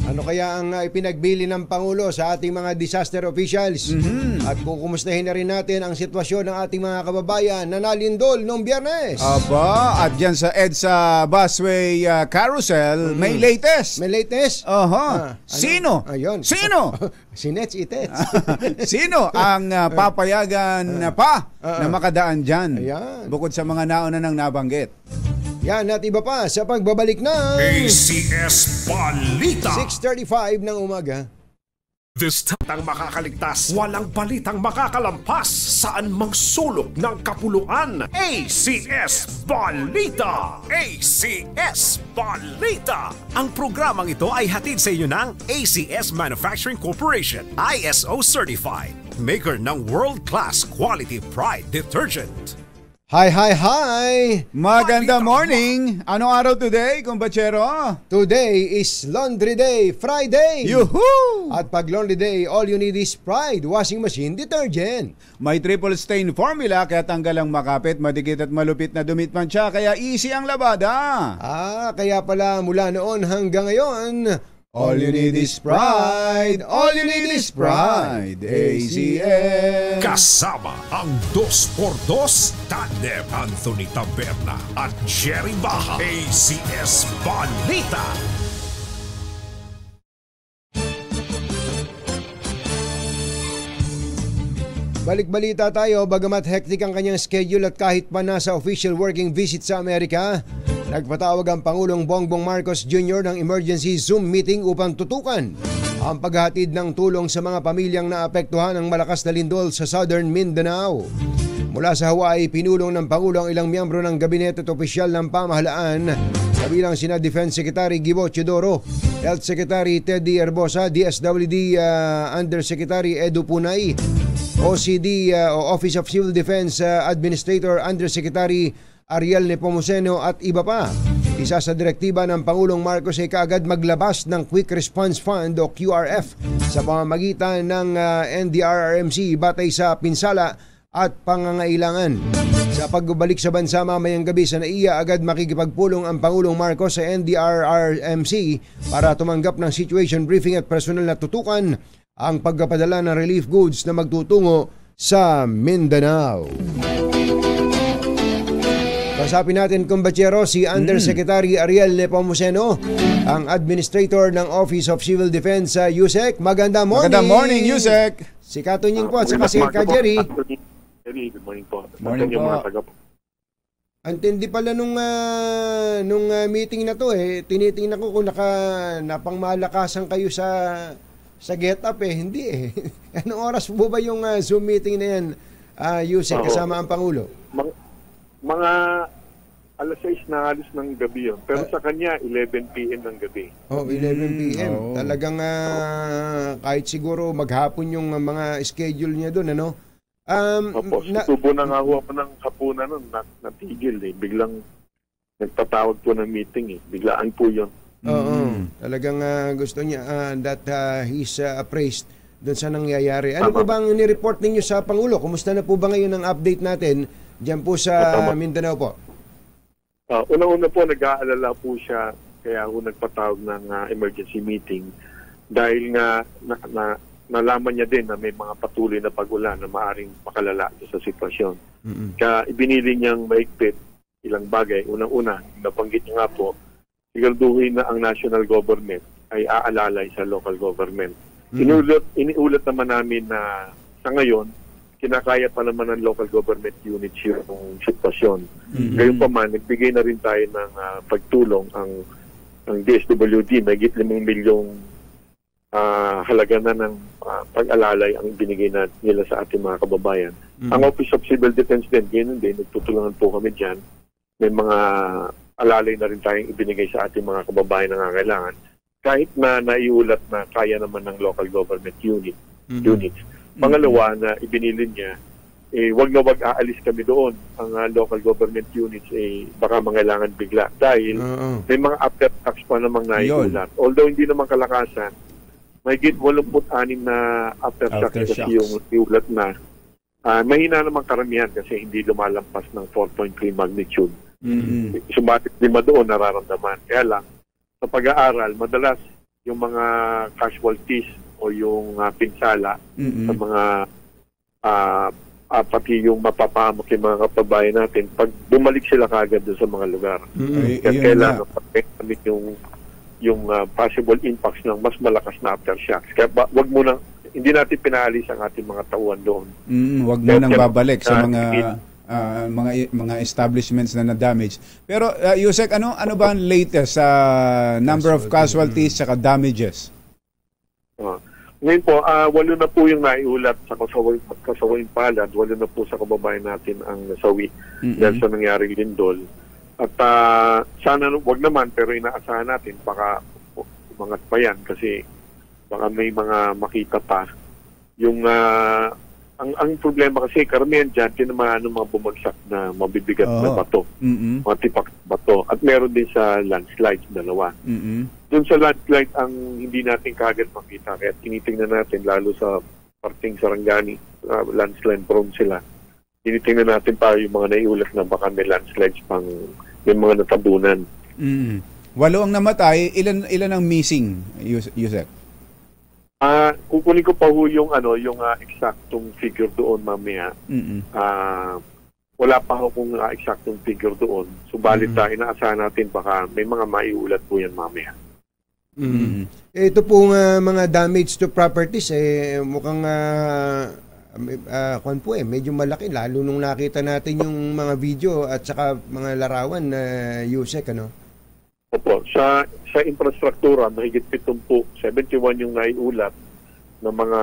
Speaker 2: Ano kaya ang ipinagbili ng Pangulo sa ating mga disaster officials? At kukumustahin na rin natin ang sitwasyon ng ating mga kababayan na nalindol noong Biyernes.
Speaker 3: Aba, at dyan sa EDSA Busway Carousel, may latest.
Speaker 2: May latest?
Speaker 3: Sino?
Speaker 2: Ayun.
Speaker 3: Sino?
Speaker 2: Sinets Itets.
Speaker 3: Sino ang papayagan pa na makadaan dyan?
Speaker 2: Ayan.
Speaker 3: Bukod sa mga nauna nang nabanggit.
Speaker 2: Yan at iba pa sa pagbabalik ng
Speaker 1: ACS Balita.
Speaker 2: 6:35 ng umaga.
Speaker 1: This time makakaligtas, walang balitang makakalampas, saan mang sulok ng kapuluan. ACS Balita! ACS Balita! Ang programang ito ay hatid sa inyo ng ACS Manufacturing Corporation, ISO Certified, maker ng world-class quality Pride Detergent.
Speaker 2: Hi, hi, hi!
Speaker 3: Maganda morning! Anong araw today, kumbachero?
Speaker 2: Today is Laundry Day, Friday!
Speaker 3: Yuhu!
Speaker 2: At pag Laundry Day, all you need is Pride Washing Machine Detergent.
Speaker 3: May triple stain formula kaya tanggal ang makapit, madikit at malupit na dumit mancha, kaya easy ang labada.
Speaker 2: Kaya pala mula noon hanggang ngayon, all you need is Pride! All you need is Pride!
Speaker 3: ACS!
Speaker 1: Kasama ang 2x2 tandem Anthony Taberna at Jerry Baja. ACS Balita.
Speaker 2: Balik-balita tayo, bagamat hectic ang kanyang schedule at kahit pa nasa official working visit sa Amerika, nagpatawag ang Pangulong Bongbong Marcos Jr. ng emergency Zoom meeting upang tutukan ang paghahatid ng tulong sa mga pamilyang naapektuhan ng malakas na lindol sa Southern Mindanao. Mula sa Hawaii, pinulong ng Pangulo ang ilang miyembro ng gabinet at opisyal ng pamahalaan, kabilang sina Defense Secretary Gibo Chodoro, Health Secretary Teddy Herbosa, DSWD Undersecretary Edu Punay, OCD o Office of Civil Defense Administrator Undersecretary Ariel Nepomuceno at iba pa. Isa sa direktiba ng Pangulong Marcos ay kaagad maglabas ng Quick Response Fund o QRF sa pamamagitan ng NDRRMC batay sa pinsala at pangangailangan. Sa pagbabalik sa bansa mamayang gabi sa NAIA, agad makikipagpulong ang Pangulong Marcos sa NDRRMC para tumanggap ng situation briefing at personal na tutukan ang pagpapadala ng relief goods na magtutungo sa Mindanao. Kasapin natin, kumbachero, si Undersecretary Ariel Nepomuceno, ang Administrator ng Office of Civil Defense sa USEC. Magandang morning!
Speaker 3: Magandang morning, Yusek!
Speaker 2: Si Katunying po at saka si Jerry.
Speaker 6: Jerry, good morning po.
Speaker 3: Morning po.
Speaker 2: Antindi pala nung meeting na to tinitingnan ko kung napangmalakasan kayo sa get up hindi eh. Anong oras po ba yung Zoom meeting na yan, Yusek, kasama ang Pangulo?
Speaker 7: Mga alas 6 na halos ng gabi yun. Pero sa kanya, 11 p.m. ng gabi.
Speaker 2: 11 p.m. Talagang kahit siguro maghapon yung mga schedule niya doon, ano?
Speaker 7: Tubo na nga ako ng hapunan nun, natigil eh. Biglang nagtatawag po ng meeting eh. Biglaan po yun.
Speaker 2: Talagang gusto niya that he's appraised doon sa nangyayari. Ano po bang ni-report ninyo sa Pangulo? Kumusta na po ba ngayon ang update natin diyan po sa Mindanao po?
Speaker 7: Una-una po, nag-aalala po siya kaya ako nagpatawag ng emergency meeting dahil nga nalaman niya din na may mga patuloy na pag-ulan na maaaring makalala sa sitwasyon. Kaya ibinili niyang maigpit ilang bagay. Unang-una, nabanggit niya nga po, siguraduhin na ang national government ay aalalay sa local government. Iniulat naman namin na sa ngayon, kinakaya pa naman ng local government units yung sitwasyon. Ngayon pa man, nagbigay na rin tayo ng pagtulong ang DSWD, may 5 milyong halaga na ng pag-alalay ang binigay na nila sa ating mga kababayan. Ang Office of Civil Defense din, ganoon din, nagtutulungan po kami dyan. May mga alalay na rin tayong ibinigay sa ating mga kababayan na nangangailangan. Kahit na naiulat na kaya naman ng local government units. Pangalawa na ibinilin niya, wag na wag aalis kami doon. Ang local government units baka mangailangan bigla dahil may mga after-tax pa namang naiulat. Although hindi naman kalakasan, may 86 na after-tax kasi yung iulat na. Mahina namang karamihan kasi hindi lumalampas ng 4.3 magnitude. Sumatit 5 doon nararamdaman. Kaya lang, sa pag-aaral, madalas yung mga casualties o yung pinsala sa mga pati yung mapapahamak yung mga kababayan natin pag bumalik sila kaagad doon sa mga lugar. Kaya kailangan pag-examine yung possible impacts ng mas malakas na aftershocks. Kaya wag muna, hindi natin pinaalis ang ating mga tauhan doon.
Speaker 3: Wag mo nang babalik sa mga mga establishments na na-damage. Pero Yusek, ano ba ang latest sa number of casualties at damages?
Speaker 7: Ngayon po, 8 na po yung naiulat sa Kasawing Palad, 8 na po sa kababayan natin ang nasawi dahil sa nangyaring lindol. At sana wag naman, pero inaasahan natin baka umangat pa yan kasi baka may mga makita pa. Yung ang problema kasi karamihan dyan, tinamaan ng mga bumagsak na mabibigat na bato, mga tipak bato. At meron din sa landslide, 2. Doon sa landslide, ang hindi natin kagad makita. Kaya tinitingnan natin, lalo sa parting Sarangani, landslide prone sila. Tinitingnan natin pa yung mga naiulat na baka may landslides pang may mga natabunan.
Speaker 3: 8 ang namatay, ilan ang missing, Yusek?
Speaker 7: Kukunin ko pa ho yung eksaktong figure doon mamaya. Wala pa ho kung eksaktong figure doon. Subalit inaasahan natin baka may mga maiulat po yan mamaya.
Speaker 2: Ito pong mga damage to properties mukhang medyo malaki lalo nung nakita natin yung mga video at saka mga larawan na Yusek, ano?
Speaker 7: Opo, sa infrastruktura, mahigit 71 yung naiulat na mga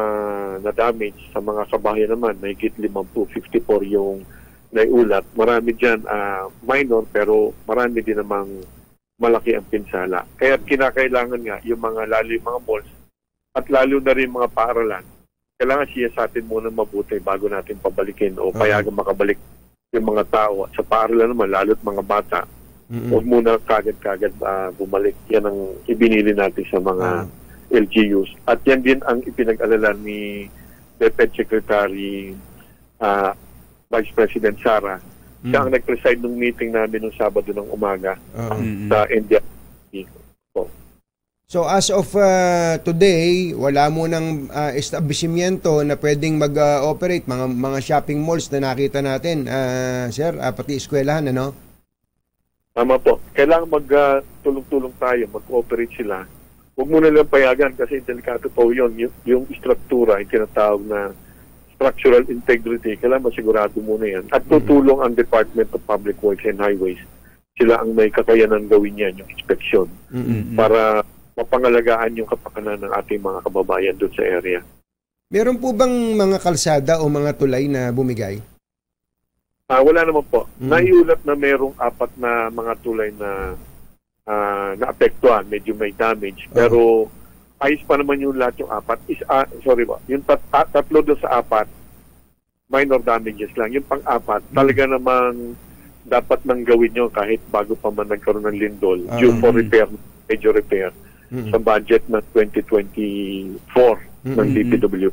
Speaker 7: na-damage. Sa mga kabahayan naman, mahigit 54 yung naiulat. Marami dyan minor, pero marami din namang malaki ang pinsala. Kaya kinakailangan nga yung lalo yung mga malls at lalo na rin mga paaralan, kailangan siyasatin muna mabuti bago natin pabalikin o payagan makabalik yung mga tao. At sa paaralan naman, lalo't mga bata, huwag muna kagad-kagad bumalik. Yan ang ibinili natin sa mga LGUs. At yan din ang ipinag-alala ni DepEd Secretary Vice President Sara. Siya ang nag-preside ng meeting namin nung Sabado ng umaga sa India.
Speaker 2: So as of today, wala mo ng establishmento na pwedeng mag-operate, mga shopping malls na nakita natin, sir, pati eskwelahan, ano?
Speaker 7: Tama po. Kailangan mag-tulong-tulong tayo, mag-cooperate sila. Huwag muna lang payagan kasi delikado po yun. Yung struktura, yung tinatawag na structural integrity, kailangan masigurado muna yan. At tutulong ang Department of Public Works and Highways. Sila ang may kakayanan gawin yan, yung inspection, para mapangalagaan yung kapakanan ng ating mga kababayan doon sa area.
Speaker 2: Meron po bang mga kalsada o mga tulay na bumigay?
Speaker 7: Wala naman po. Naiulat na merong 4 na mga tulay na naapektuhan, medyo may damage. Pero ayos pa naman yung lahat yung 4. Yung 3 doon sa 4, minor damages lang. Yung pang-4, talaga namang dapat nang gawin nyo kahit bago pa man nagkaroon ng lindol. Due for repair, major repair, sa budget ng 2024 ng DPW.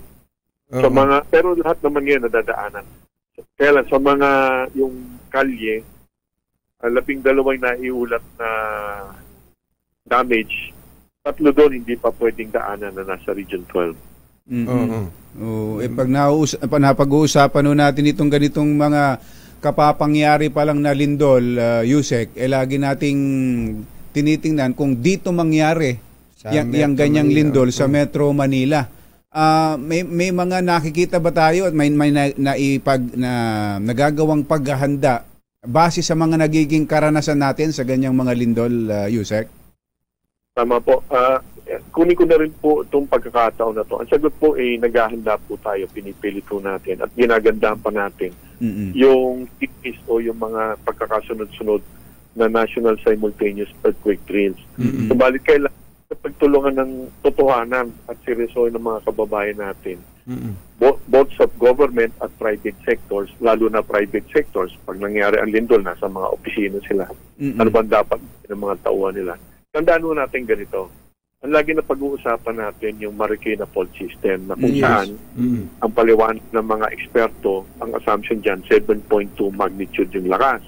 Speaker 7: Pero lahat naman yan nadadaanan. Kaya lang, sa mga yung kalye, 12 naiulat na damage, 3 doon hindi pa pwedeng daanan na nasa Region 12.
Speaker 3: Pag napag-uusapan natin itong ganitong mga kapapangyari pa lang na lindol, Yusek, lagi nating tinitingnan kung dito mangyari yung ganyang lindol sa Metro Manila. May mga nakikita ba tayo at may nagagawang paghahanda base sa mga nagiging karanasan natin sa ganyang mga lindol, Yusek?
Speaker 7: Tama po. Kunin ko na rin po itong pagkakataon na to. Ang sagot po naghahanda po tayo, pinipilit po natin at ginagandahan pa natin yung TIS o yung mga pagkakasunod-sunod na National Simultaneous Earthquake Drills. Subalit kailangan sa pagtulungan ng totohanan at seryosohin ng mga kababayan natin. Both sa government at private sectors, lalo na private sectors, pag nangyari ang lindol, nasa mga opisina sila. Ano bang dapat ng mga tauhan nila? Tandaan mo natin ganito. Ang lagi na pag-uusapan natin yung Marikina fault system na kung saan ang paliwanag ng mga eksperto, ang assumption dyan, 7.2 magnitude yung lakas.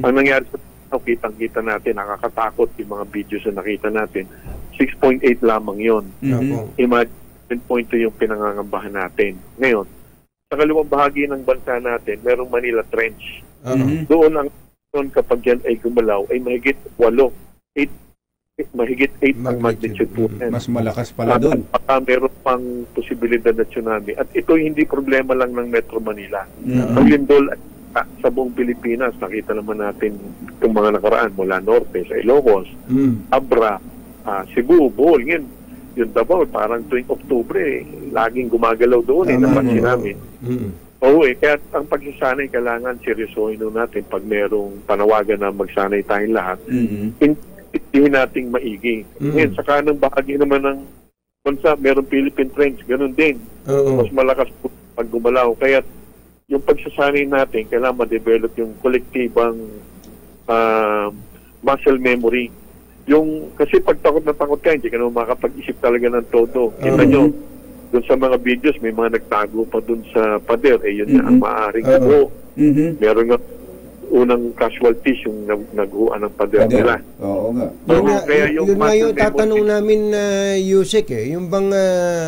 Speaker 7: Ang nangyari sa kitang-kita natin, nakakatakot yung mga videos na nakita natin, 6.8 lamang yun. Imagine 7.2 yung pinangangambahan natin. Ngayon, sa kaliwang bahagi ng bansa natin, merong Manila Trench. Doon kapag yan ay gumalaw, ay mahigit 8 ang magnitude po.
Speaker 3: Mas malakas pala doon.
Speaker 7: At meron pang posibilidad na tsunami. At ito hindi problema lang ng Metro Manila. Ang lindol sa buong Pilipinas. Nakita naman natin itong mga nakaraan mula Norte, sa Ilocos, Abra, Cebu, Bohol. Ngayon, yung Davao, parang tuwing Oktubre, laging gumagalaw doon, napansin namin. Oo kaya ang pagsasanay, kailangan seryosohin natin pag merong panawagan na magsanay tayong lahat, hindi nating maigi. Ngayon, sa kanang bahagi naman ng bansa, merong Philippine Trench, ganun din. Mas malakas po pag gumalaw. Kaya yung pagsasanay natin, kailangan ma-develop yung kolektibang muscle memory. Kasi pag takot na takot ka, hindi ka naman makapag-isip talaga ng todo. Kita nyo, doon sa mga videos, may mga nagtago pa doon sa pader. Yun na ang maaaring po. Meron nga unang casualties yung naghuan ng pader nila.
Speaker 3: Oo nga.
Speaker 2: Yun nga yung tatanong namin Yusek yung bang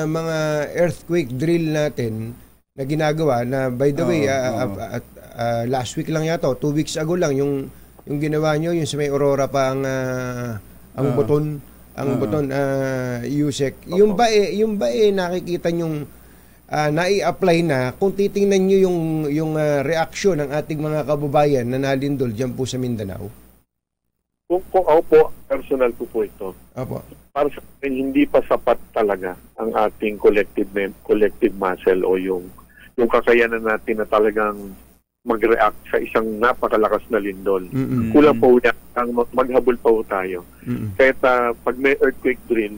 Speaker 2: mga earthquake drill natin na ginagawa na by the way, last week lang yata, 2 weeks ago lang yung ginawa nyo, yung sa may Aurora pa ang buton Yusek. Yung ba nakikita nyong nai-apply na kung titingnan nyo yung reaksyon ng ating mga kababayan na nalindol dyan po sa Mindanao?
Speaker 7: Kung ako po, personal ko po ito.
Speaker 2: Opo.
Speaker 7: Para sa akin, hindi pa sapat talaga ang ating collective muscle o yung kakayanan natin na talagang mag-react sa isang napakalakas na lindol. Kulang po yan, maghabol pa po tayo. Kahit pag may earthquake drill,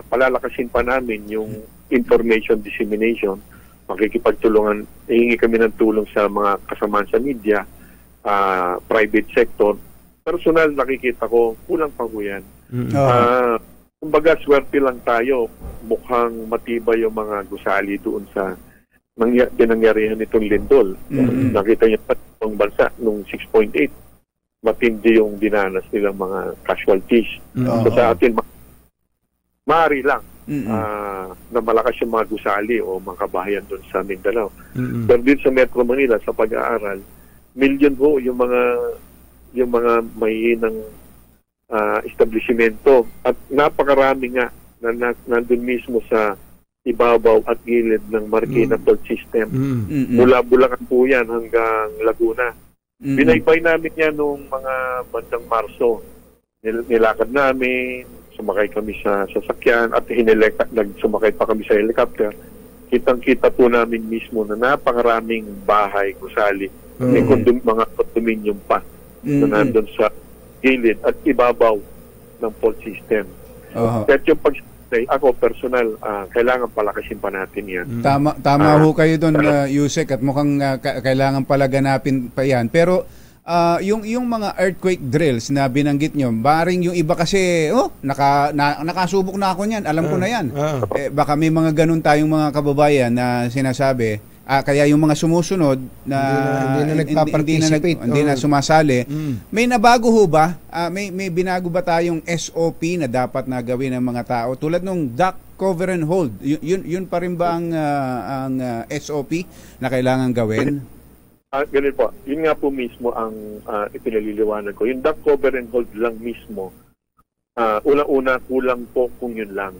Speaker 7: palalakasin pa namin yung information dissemination, makikipagtulungan, hihingi kami ng tulong sa mga kasamaan sa media, private sector. Personal, nakikita ko, kulang pa po yan. Kumbaga, swerte lang tayo, mukhang matibay yung mga gusali doon sa pinangyarihan nitong lindol. Nakita niyo pa itong bansa nung 6.8, matindi yung dinanas nilang mga casualties. So sa atin, maaari lang na malakas yung mga gusali o mga kabahayan doon sa Mindanao. Pero dito sa Metro Manila, sa pag-aaral, million ho yung mga mahihinang establishmento at napakarami nga na nandun mismo sa ibabaw at gilid ng Marikina Fault System. Mula Bulacan po yan hanggang Laguna. Binaybay namin yan noong mga bandang Marso. Nilakad namin, sumakay kami sa sasakyan at sumakay pa kami sa helicopter. Kitang-kita po namin mismo na napakaraming bahay, gusali, may mga condominium pa na nandun sa gilid at ibabaw ng fault system. At yung ako personal, kailangan palakasin pa natin yan.
Speaker 3: Tama ho kayo doon, Yusek, at mukhang kailangan pala ganapin pa yan. Pero yung mga earthquake drills na binanggit nyo, baring yung iba kasi, nakasubok na ako niyan, alam ko na yan. Baka may mga ganun tayong mga kababayan na sinasabi, kaya yung mga sumusunod na hindi na sumasali, may nabago ho ba? May binago ba tayong SOP na dapat na gawin ng mga tao? Tulad nung duck, cover and hold. Yun pa rin ba ang SOP na kailangan gawin?
Speaker 7: Ganun po. Yun nga po mismo ang ipinaliliwanag ko. Yung duck, cover and hold lang mismo, unang-una kulang po kung yun lang.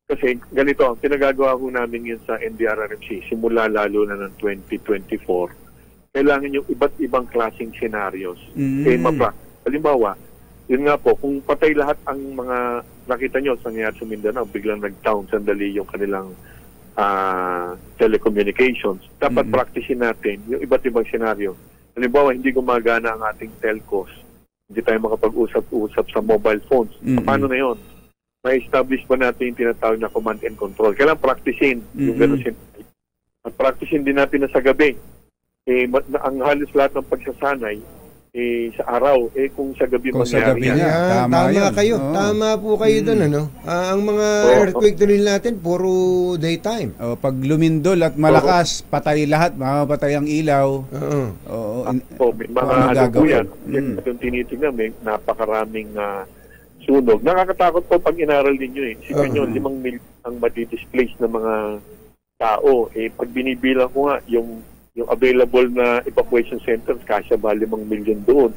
Speaker 7: Kasi ganito, ang pinagagawa ko namin yun sa NDRRMC, simula lalo na ng 2024, kailangan yung iba't ibang klaseng scenarios. Halimbawa, yun nga po, kung patay lahat ang mga, nakita nyo sa nangyari sa Mindanao, biglang nag-down sandali yung kanilang telecommunications. Dapat practicein natin yung iba't ibang scenario. Halimbawa, hindi gumagana ang ating telcos. Hindi tayo makapag-usap-usap sa mobile phones. Paano na yun? May establish pa natin yung tinatawag na command and control. Kailangan practicein yung gano'n. At practicein din natin na sa gabi. Ang halos lahat ng pagsasanay sa araw, kung sa gabi mangyari yan.
Speaker 2: Tama kayo. Tama po kayo doon. Ang mga earthquake drill natin, puro daytime.
Speaker 3: Pag lumindol at malakas, patay lahat, makapatay ang ilaw.
Speaker 7: May mga ano po yan. Yung tinitingnan, may napakaraming sunog. Nakakatakot po pag inaral ninyo Isipin nyo, 5 million ang madi-displace na mga tao. Pag binibilang ko nga, yung available na evacuation centers, kasya ba 5 million doon.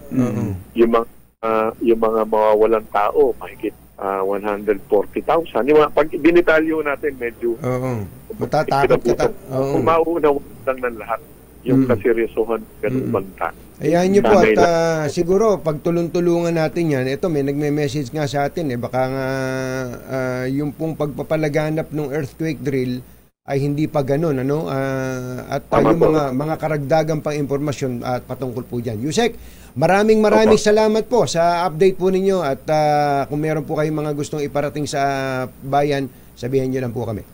Speaker 7: Yung mga mawawalang tao, mahigit 140,000. Pag binitalyo natin, medyo
Speaker 2: matatakot ka.
Speaker 7: Kung mauunaw lang ng lahat yung kaseryosohan ng ganung banta.
Speaker 2: Ayan nyo po,
Speaker 7: Sanay
Speaker 2: at siguro pag tulong-tulungan natin yan, ito may nagme-message nga sa atin, baka nga yung pong pagpapalaganap ng earthquake drill ay hindi pa ganun, ano? At yung mga karagdagang pang impormasyon at patungkol po dyan. Yusek, maraming salamat po sa update po ninyo at kung meron po kayong mga gustong iparating sa bayan, sabihin nyo lang po kami.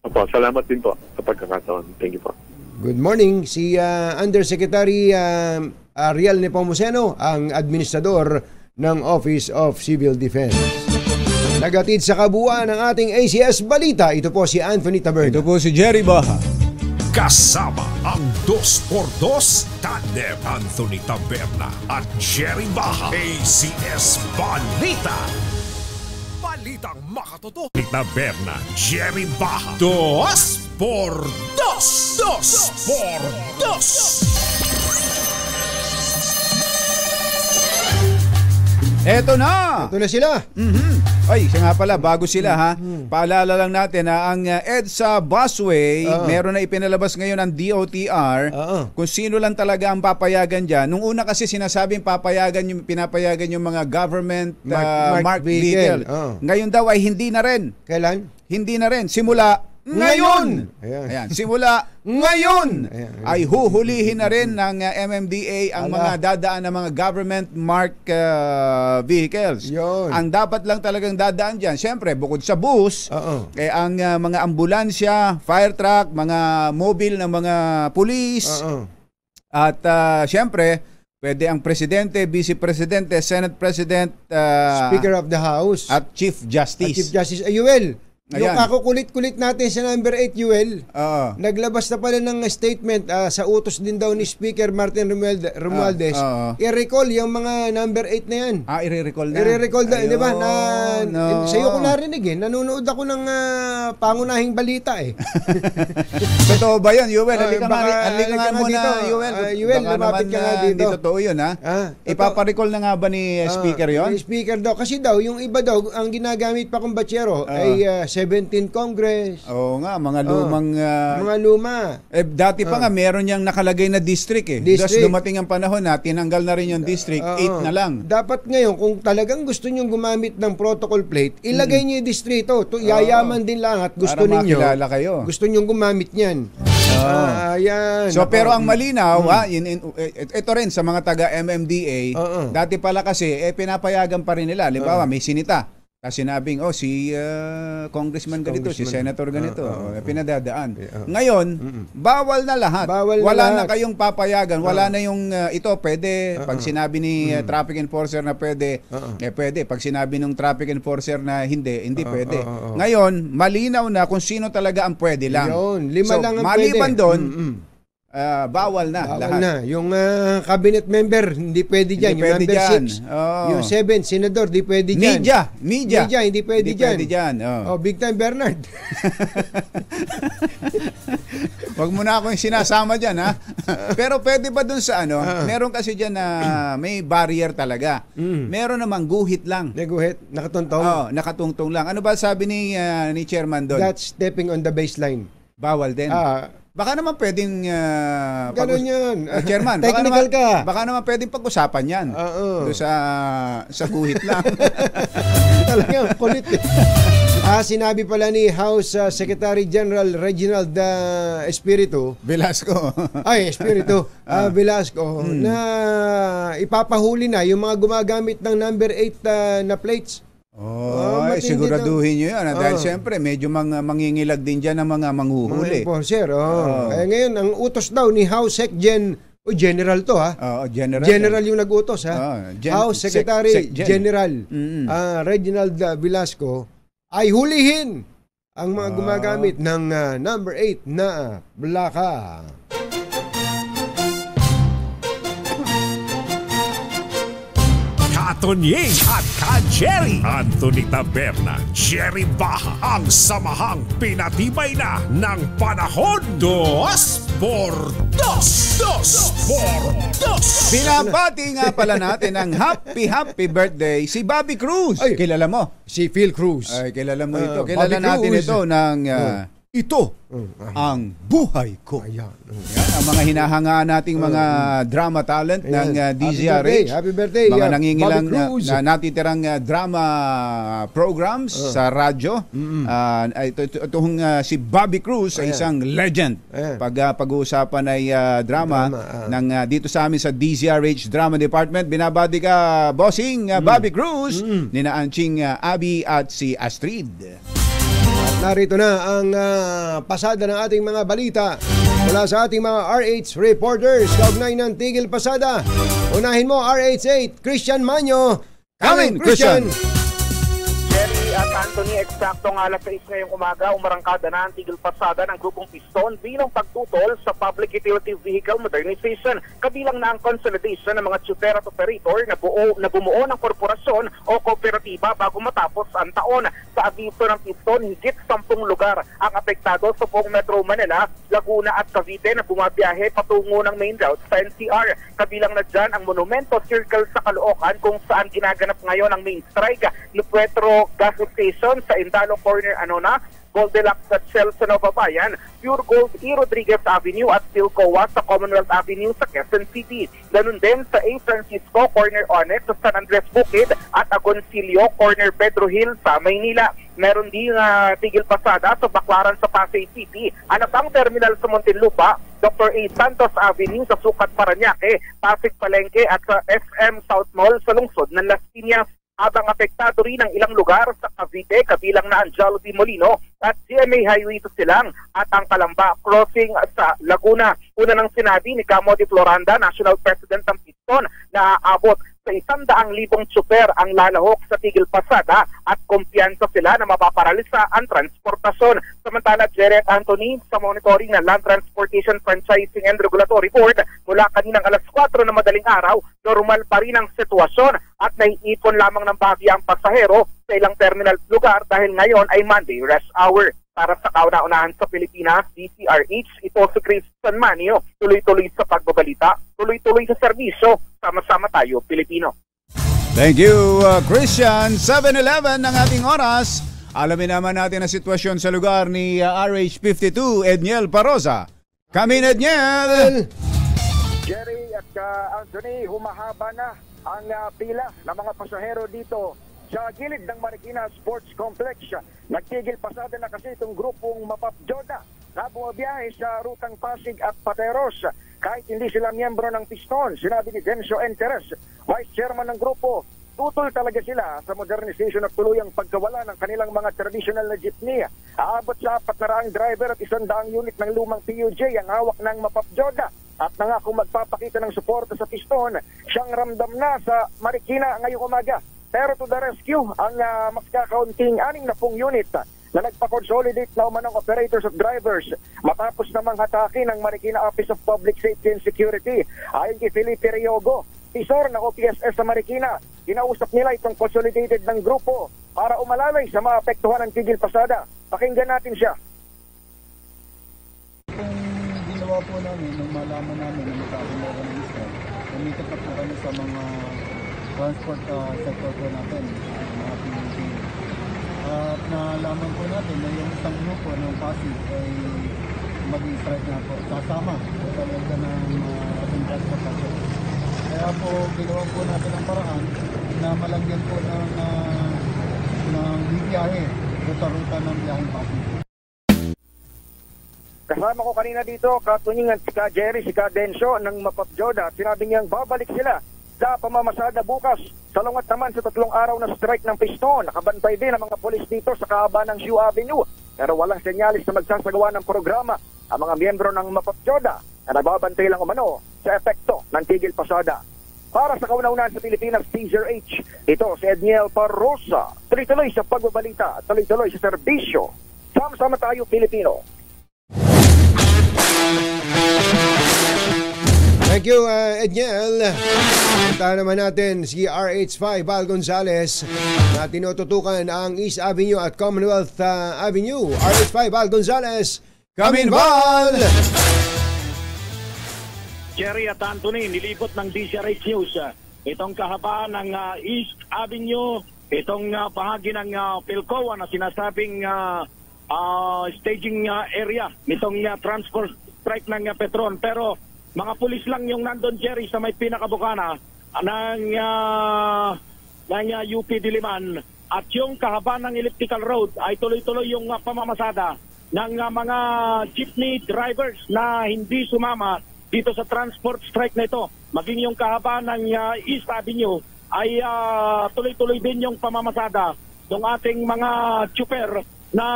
Speaker 7: Opo, salamat din po sa pagkakataon. Thank you po.
Speaker 2: Good morning, si Undersecretary Ariel Nepomuceno, ang administrador ng Office of Civil Defense. Nagatid sa kabuuan ng ating ACS Balita, ito po si Anthony Taberna.
Speaker 3: Ito po si Jerry Baha.
Speaker 1: Kasama ang 2x2 tandem Anthony Taberna at Jerry Baha. ACS Balita. Balitang makatoto ni Taberna, Jerry Baha. 2x2. 2x2.
Speaker 3: Eto na!
Speaker 2: Ito na sila.
Speaker 3: Ay, siya nga pala, bago sila ha. Paalala lang natin na ang EDSA busway, meron na ipinalabas ngayon ang DOTR kung sino lang talaga ang papayagan dyan. Nung una kasi sinasabing pinapayagan yung mga government marked vehicle. Ngayon daw ay hindi na rin.
Speaker 2: Kailan?
Speaker 3: Hindi na rin. Simula ngayon! Ayan. Simula ngayon! Ay huhulihin na rin ng MMDA ang mga dadaan ng mga government marked vehicles.
Speaker 2: Yun.
Speaker 3: Ang dapat lang talagang dadaan dyan, syempre, bukod sa bus, ang mga ambulansya, fire truck, mga mobile ng mga police, at syempre, pwede ang presidente, vice presidente, senate president,
Speaker 2: Speaker of the House,
Speaker 3: at Chief Justice.
Speaker 2: At Chief Justice Ayuel. Yung kakukulit-kulit natin sa number 8, Yuel, naglabas na pala ng statement sa utos din daw ni Speaker Martin Romualdez, i-recall yung mga number 8 na yan.
Speaker 3: I-recall na?
Speaker 2: I-recall na, di ba? Sa'yo ko narinig nanonood ako ng pangunahing balita
Speaker 3: Totoo ba yun, Yuel? Halika nga muna, Yuel.
Speaker 2: Yuel, lumapit ka nga dito.
Speaker 3: Hindi totoo yun, ha? Ipaparecall na nga ba ni Speaker yun?
Speaker 2: Speaker daw. Kasi daw, yung iba daw, ang ginagamit pa kong batyero ay 17 Congress.
Speaker 3: Oo nga, mga lumang...
Speaker 2: mga luma.
Speaker 3: Dati pa nga, meron niyang nakalagay na district Tapos dumating ang panahon na, tinanggal na rin yung district, 8 na lang.
Speaker 2: Dapat ngayon, kung talagang gusto niyong gumamit ng protocol plate, ilagay niyo yung distrito. Yayaman din lang at gusto ninyo.
Speaker 3: Para makilala kayo.
Speaker 2: Gusto niyong gumamit niyan. Yan.
Speaker 3: So, pero ang malinaw, ito rin sa mga taga-MMDA, dati pala kasi, pinapayagan pa rin nila. Halimbawa, may sinita. Kasi sinabing, si congressman ganito, si senator ganito, pinadadaan. Ngayon, bawal na lahat. Wala na kayong papayagan. Wala na yung ito, pwede. Pag sinabi ni traffic enforcer na pwede, pwede. Pag sinabi ng traffic enforcer na hindi pwede. Ngayon, malinaw na kung sino talaga ang pwede lang.
Speaker 2: Yun, 5 lang ang
Speaker 3: maliban
Speaker 2: pwede.
Speaker 3: doon, bawal na lahat.
Speaker 2: Na. Yung cabinet member, hindi pwede dyan. Yung number 6. Yung 7, senador, hindi pwede dyan.
Speaker 3: Media,
Speaker 2: hindi pwede dyan. Big time Bernard.
Speaker 3: Wag mo na akong sinasama dyan, ha? Pero pwede ba dun sa meron kasi dyan na may barrier talaga. Meron namang guhit lang.
Speaker 2: May guhit? Nakatuntong?
Speaker 3: Nakatungtong lang. Ano ba sabi ni chairman doon?
Speaker 2: That's stepping on the baseline.
Speaker 3: Bawal din. Baka naman pwedeng
Speaker 2: ganun yun.
Speaker 3: Chairman,
Speaker 2: technical ka.
Speaker 3: Baka naman pwedeng pag-usapan yan. Doon sa guhit lang.
Speaker 2: Talaga, kulit. Sinabi pala ni House Secretary General Reginald Espiritu
Speaker 3: Velasco.
Speaker 2: Velasco na ipapahuli na yung mga gumagamit ng number 8 na plates.
Speaker 3: Siguraduhin nyo yan. Dahil siyempre, medyo mangingilag din dyan ng mga manghuhuli.
Speaker 2: Sir, ngayon, ang utos daw ni House Sec Gen, General to General yung nag-utos House Secretary General Reginald Velasco ay hulihin ang mga gumagamit ng number 8 na blaka.
Speaker 1: Katonying at ka-Jerry Anthony Taberna, Jerry Baha, ang samahang pinatibay na ng panahon. 2x2.
Speaker 3: Binabati nga pala natin ang happy birthday si Bobby Cruz. Kilala mo?
Speaker 2: Si Phil Cruz.
Speaker 3: Kilala mo ito. Kilala natin ito ng Ito ang buhay ko.
Speaker 2: Ayan.
Speaker 3: Yan, ang mga hinahangaan nating mga drama talent ng DZRH.
Speaker 2: Happy birthday.
Speaker 3: Mga nangingilang
Speaker 2: Bobby Cruz.
Speaker 3: natitirang drama programs sa radyo. Itong si Bobby Cruz ay isang legend. Pag pag-uusapan ay drama ng dito sa amin sa DZRH Drama Department. Binabati ka, bossing Bobby Cruz, nina Anching Abby at si Astrid.
Speaker 2: Narito na ang pasada ng ating mga balita mula sa ating mga RH reporters. Kaugnay ng Tigil Pasada. Unahin mo RH8, Christian Manyo.
Speaker 3: Coming, Christian!
Speaker 6: Jerry at Anthony, eksaktong alas 6 ngayong umaga, umarangkada na ang Tigil Pasada ng grupong Piston bilang pagtutol sa Public Utility Vehicle Modernization. Kabilang na ang consolidation ng mga tutor at operator na bumuo ng korporasyon o kooperatiba bago matapos ang taon. Sa abiso ng Piston, higit 10 lugar ang apektado sa buong Metro Manila, Laguna at Cavite na bumabiyahe patungo ng main route sa NCR. Kabilang na dyan ang Monumento Circle sa Caloocan kung saan ginaganap ngayon ang main strike. Nupuetro Gas Station sa Indalo Corner, Goldilocks at Shell sa Nova Bayan, Pure Gold E. Rodriguez Avenue at Philcoa sa Commonwealth Avenue sa Quezon City. Ganun din sa A. Francisco Corner Onyx sa San Andres Bukid at Agoncillo Corner Pedro Hill sa Maynila. Meron din Tigil Pasada sa Baclaran sa Pasay City, Anapang Terminal sa Muntinlupa, Dr. A. Santos Avenue sa Sukat Parañaque, Pasig Palengke at sa SM South Mall sa lungsod ng Las Piñas. Habang apektado rin ang ilang lugar sa Cavite, kabilang na ang Jollibee Molino at GMA Highway to Silang at ang Calamba Crossing sa Laguna. Una nang sinabi ni Camo de Floranda, National President ng Piston, na aabot sa 100,000 tsuper ang lalahok sa Tigil Pasada at kumpiyansa sila na mapaparalisa ang transportasyon. Samantala, Jared Anthony, sa monitoring ng Land Transportation Franchising and Regulatory Board, mula kaninang alas 4 na madaling araw, normal pa rin ang sitwasyon at naiipon lamang ng bahagya ang pasahero sa ilang terminal lugar dahil ngayon ay Monday rush hour. Para sa kauna-unahan sa Pilipinas, DCRH, ito si Christian Manyo, tuloy-tuloy sa pagbabalita, tuloy-tuloy sa serbisyo, sama-sama tayo, Pilipino.
Speaker 3: Thank you, Christian. 7:11 ng ating oras. Alamin naman natin ang sitwasyon sa lugar ni RH52, Edniel Paroza. Kami, Edniel!
Speaker 8: Jerry at Anthony, humahaba na ang pila ng mga pasahero dito sa gilid ng Marikina Sports Complex. Nagtigil pasada na kasi itong grupong Mapapjoda na bumabiyahe sa rutang Pasig at Pateros. Kahit hindi sila miyembro ng Piston, sinabi ni Denso Enteres, Vice Chairman ng grupo, tutol talaga sila sa modernization at tuluyang pagkawala ng kanilang mga traditional na jeepney. Aabot sa 400 driver at 100 unit ng lumang PUJ ang hawak ng Mapapjoda. At nangako magpapakita ng suporta sa Piston, siyang ramdam na sa Marikina ngayong umaga. Pero to the rescue, ang mas kakaunting 60 unit na nagpa-consolidate na umanong operators at drivers matapos namang hatake ng Marikina Office of Public Safety and Security. Ayon kay Felipe Riogo, Pisor ng OPSS sa Marikina, kinausap nila itong consolidated ng grupo para umalalay sa maapektuhan ng Tigil Pasada. Pakinggan natin siya.
Speaker 9: Kung ginawa po namin, nung malaman namin na magkakaroon ng Israel, umikat na po kami sa mga transport sector po natin, mga PUJ. At nalaman po natin na yung isang grupo ng Pasig ay mag-strike na po, sasama sa talaga ng ating transportation. Kaya po ginawa po natin ang paraan na malagyan po ng biyahe, ruta-ruta ng biyaheng Pasig.
Speaker 8: Kasama ko kanina dito, katuningan si Ka Jerry, si Ka Denso ng Mapapjoda. Sinabi niyang babalik sila sa pamamasada bukas. Salungat naman sa 3 araw na strike ng Piston. Nakabantay din ang mga polis dito sa kaaba ng Sioux Avenue. Pero walang senyalis na magsasagawa ng programa ang mga miyembro ng Mapapjoda na nagbabantay lang umano sa epekto ng Tigil Pasada. Para sa kauna-unahan sa Pilipinas, DZRH, ito si Edniel Paroza. Tuloy-tuloy sa pagbabalita, tuloy-tuloy sa serbisyo. Sama-sama tayo, Pilipino.
Speaker 2: Thank you, Edniel. Puntahan naman natin si RH5 Val Gonzales na tinututukan ang East Avenue at Commonwealth Avenue. RH5 Val Gonzales, come in, Val!
Speaker 10: Jerry at Anthony, nilibot ng DZRH News itong kahabaan ng East Avenue, itong bahagi ng Philcoa na sinasabing staging area nitong transport strike ng Petron. Pero mga pulis lang yung nandun, Jerry, sa may pinakabukana ng UP Diliman. At yung kahaba ng elliptical road ay tuloy-tuloy yung pamamasada ng mga jeepney drivers na hindi sumama dito sa transport strike na ito. Maging yung kahaba ng East Avenue ay tuloy-tuloy din yung pamamasada ng ating mga tsuper na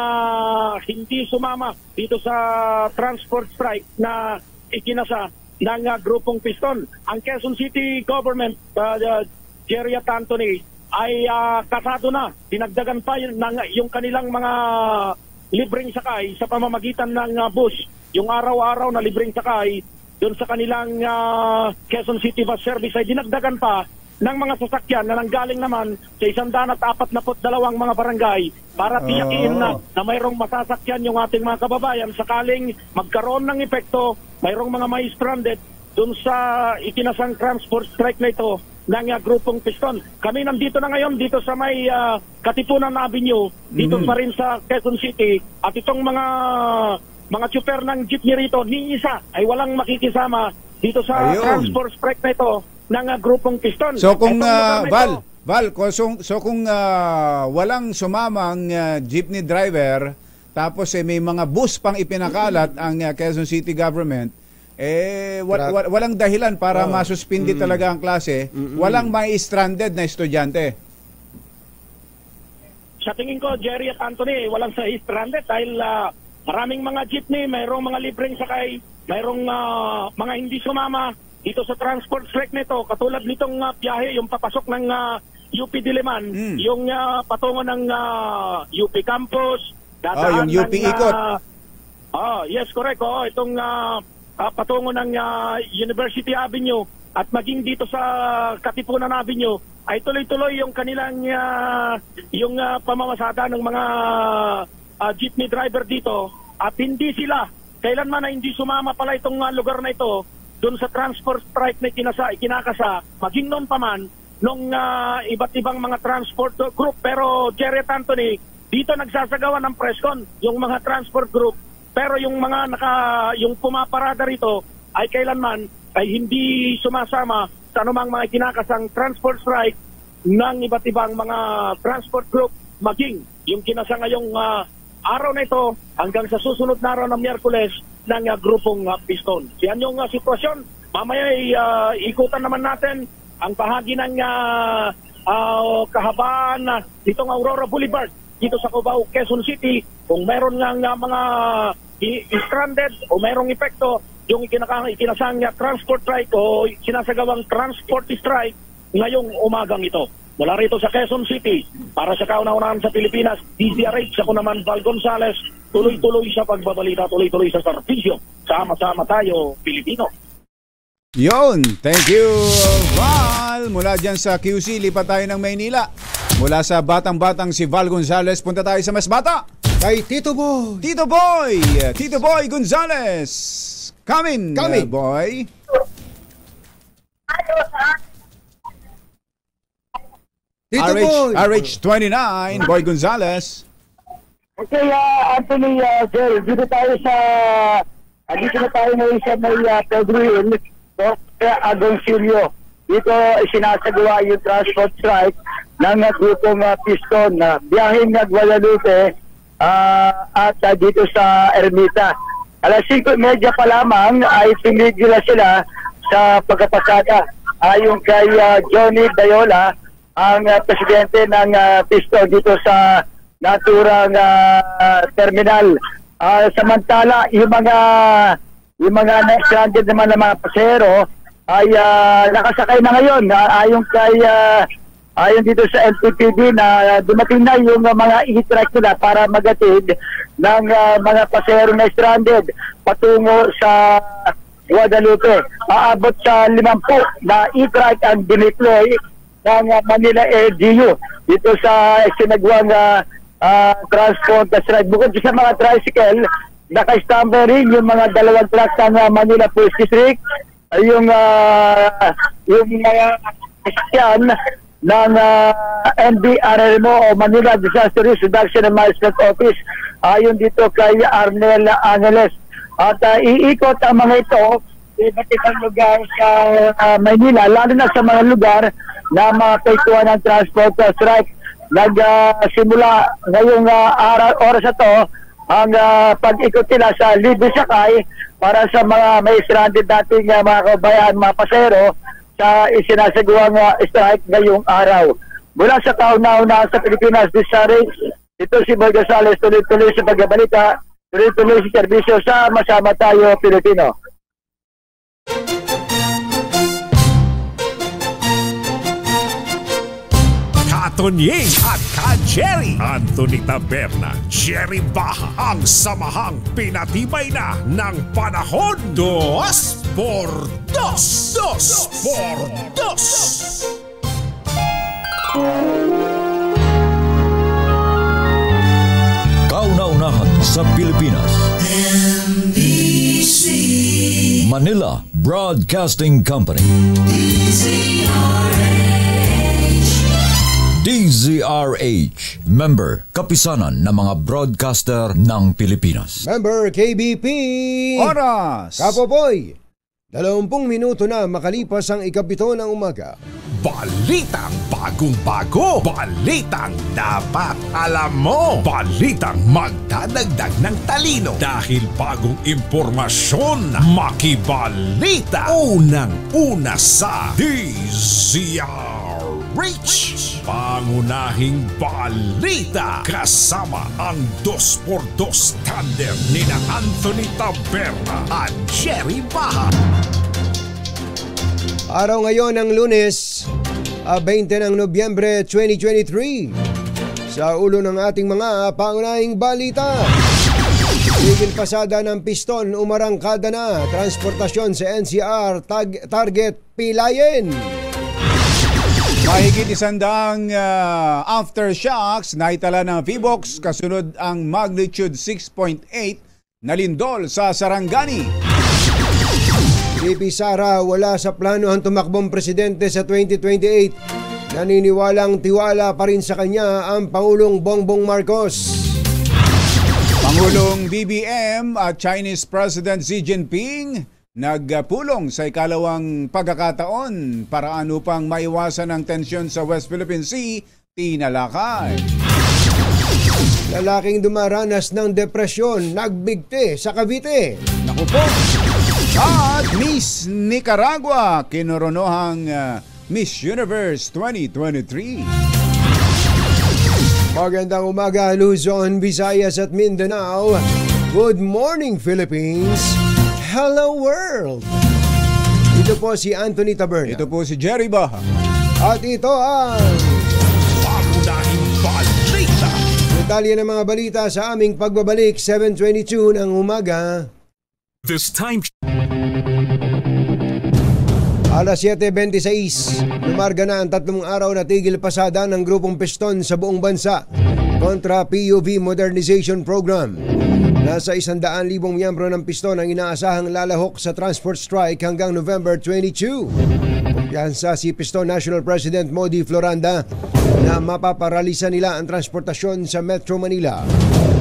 Speaker 10: hindi sumama dito sa transport strike na ikinasa ng grupong Piston. Ang Quezon City government, Jerry at Anthony, ay kasado na. Dinagdagan pa yung kanilang mga libreng sakay sa pamamagitan ng bus. Yung araw-araw na libreng sakay doon sa kanilang Quezon City Bus Service ay dinagdagan pa ng mga sasakyan na nanggaling naman sa 142 mga barangay para tiyakin na mayroong masasakyan yung ating mga kababayan sakaling magkaroon ng epekto, mayroong mga may stranded doon sa ikinasang transport strike na ito ng grupong Piston. Kami nandito na ngayon dito sa may Katipunan Avenue, dito pa rin sa Quezon City, at itong mga tsuper ng jeepney rito, ni isa ay walang makikisama dito sa transport strike na ito ng grupong Piston.
Speaker 3: So kung kung walang sumamang jeepney driver, tapos may mga bus pang ipinakalat ang Quezon City government, walang dahilan para masuspindi talaga ang klase. Walang may stranded na estudyante.
Speaker 10: Sa tingin ko, Jerry at Anthony, walang sa stranded dahil maraming mga jeepney, mayroong mga libreng sakay, mayroong mga hindi sumama dito sa transport strike nito, katulad nitong biyahe, yung papasok ng UP Diliman, yung patungo ng UP Campus, dadaan
Speaker 3: yung UP ikot.
Speaker 10: Yes, correct. Itong patungo ng University Avenue at maging dito sa Katipunan Avenue ay tuloy-tuloy yung kanilang yung pamamasada ng mga jeepney driver dito, at hindi sila kailanman na hindi sumama pala itong lugar na ito doon sa transport strike na ikinakasa, maging noon pa man nung iba't ibang mga transport group. Pero Jerry at Anthony, dito nagsasagawa ng presscon yung mga transport group, pero yung mga yung pumaparada rito ay kailanman ay hindi sumasama sa anumang mga kinakasang transport strike ng iba't ibang mga transport group, maging yung kinasa ngayong araw na ito hanggang sa susunod na araw ng Miyerkules ng grupong Piston. Yan yung sitwasyon. Mamaya ikutan naman natin ang bahagi ng kahabaan ditong Aurora Boulevard dito sa Cubao, Quezon City, kung meron nga mga stranded o merong epekto yung ikinasang transport strike o sinasagawang transport strike ngayong umagang ito. Mula rito sa Quezon City, para sa kauna-unahan sa Pilipinas, DZRH, ako naman Val Gonzales, tuloy-tuloy sa pagbabalita, tuloy-tuloy sa serbisyo. Sama-sama tayo, Pilipino.
Speaker 3: Yon, thank you, Val. Mula dyan sa QC, lipat tayo ng Maynila. Mula sa batang-batang si Val Gonzales, punta tayo sa mas bata.
Speaker 2: Kay Tito Boy.
Speaker 3: Tito Boy Gonzales. Come in. Boy.
Speaker 2: Tito Boy.
Speaker 3: RH29, Boy Gonzales.
Speaker 8: Okay, Anthony, Jerry, dito na tayo ngayon sa may Pedro Hill, Agoncillo. Dito sinasagawa yung transport strike ng grupong Piston na biyaheng Guadalupe at dito sa Ermita. Alas 5:30 pa lamang ay tumigil na sila sa pagkapasada. Ayon kay Johnny Dayola, ang presidente ng Piston dito sa naturang terminal. Samantala, yung mga na-stranded naman ng mga pasahero ay nakasakay na ngayon. Ayon dito sa NTPD na dumating na yung mga e-truck nila para magatid ng mga pasahero na stranded patungo sa Guadalupe. Aabot sa 50 na e-truck ang dineploy ng Manila LGU dito sa sinagwang transport strike. Bukod sa mga tricycle, naka-standby rin yung mga dalawang truck ng Manila Police District, yung mga sasakyan ng NDRMO o Manila Disaster Risk Reduction and Management Office
Speaker 11: ayon dito kay Arnel Angeles. At iikot ang mga ito iba't ibang lugar sa Maynila, lalo na sa mga lugar na mapektuhan ng transport strike. Nagsimula ngayong oras na to ang pag-ikot nila sa libre sakay para sa mga may stranded nating mga kabayan, mga pasahero sa isinasagawang strike ngayong araw. Mula sa kauna-una sa Pilipinas, ito si Boy Gonzales, tuloy-tuloy sa pagbabalita, tuloy-tuloy sa serbisyo sa Masama Tayo Pilipino.
Speaker 1: Katonying at ka-Jerry Anthony Taberna, Jerry Baha, ang samahang pinatibay na ng panahon. 2x2. 2x2.
Speaker 12: Kauna-unahan sa Pilipinas.
Speaker 13: NBC
Speaker 12: Manila Broadcasting Company. DZRH, member kapisanan ng mga broadcaster ng Pilipinas.
Speaker 2: Member KBP.
Speaker 3: Oras!
Speaker 2: Kapopoy, 20 minuto na makalipas ang 7 ng umaga.
Speaker 1: Balitang bagong-bago. Balitang dapat alam mo. Balitang magdadagdag ng talino. Dahil bagong impormasyon, makibalita. Unang-una sa DZRH. Pangunahing balita. Kasama ang 2x2 tandem ni Anthony Taberna at Jerry Baha.
Speaker 2: Araw ngayon ng Lunes, 20 ng Nobyembre 2023. Sa ulo ng ating mga pangunahing balita. Tigil pasada ng piston, umarangkada na. Transportasyon sa NCR, target pilayin.
Speaker 3: Mahigit 100 aftershocks na itala ng PHIVOLCS, kasunod ang magnitude 6.8 na lindol sa Sarangani.
Speaker 2: VP Sara, wala sa plano ang tumakbong presidente sa 2028. Naniniwalang tiwala pa rin sa kanya ang Pangulong Bongbong Marcos.
Speaker 3: Pangulong BBM at Chinese President Xi Jinping nagpulong sa ikalawang pagkakataon paraan upang maiwasan ang tensyon sa West Philippine Sea, tinalakay.
Speaker 2: Lalaking dumaranas ng depresyon, nagbigti sa Cavite.
Speaker 3: Naku po! At Miss Nicaragua, kinoronohang Miss Universe 2023.
Speaker 2: Magandang umaga, Luzon, Visayas at Mindanao. Good morning, Philippines. Hello, world. Ito po si Anthony Taberna.
Speaker 3: Ito po si Jerry Baha.
Speaker 2: At ito ang
Speaker 1: Pangunahing balita.
Speaker 2: detalye ng mga balita sa aming pagbabalik, 7:22 ng umaga.
Speaker 1: This time...
Speaker 2: Alas 7:26, lumarga na ang 3 araw na tigil pasada ng grupong piston sa buong bansa kontra PUV Modernization Program. Nasa 100,000 miyembro ng piston ang inaasahang lalahok sa transport strike hanggang November 22. Kumpiyansa si Piston National President Modi Floranda na mapaparalisa nila ang transportasyon sa Metro Manila.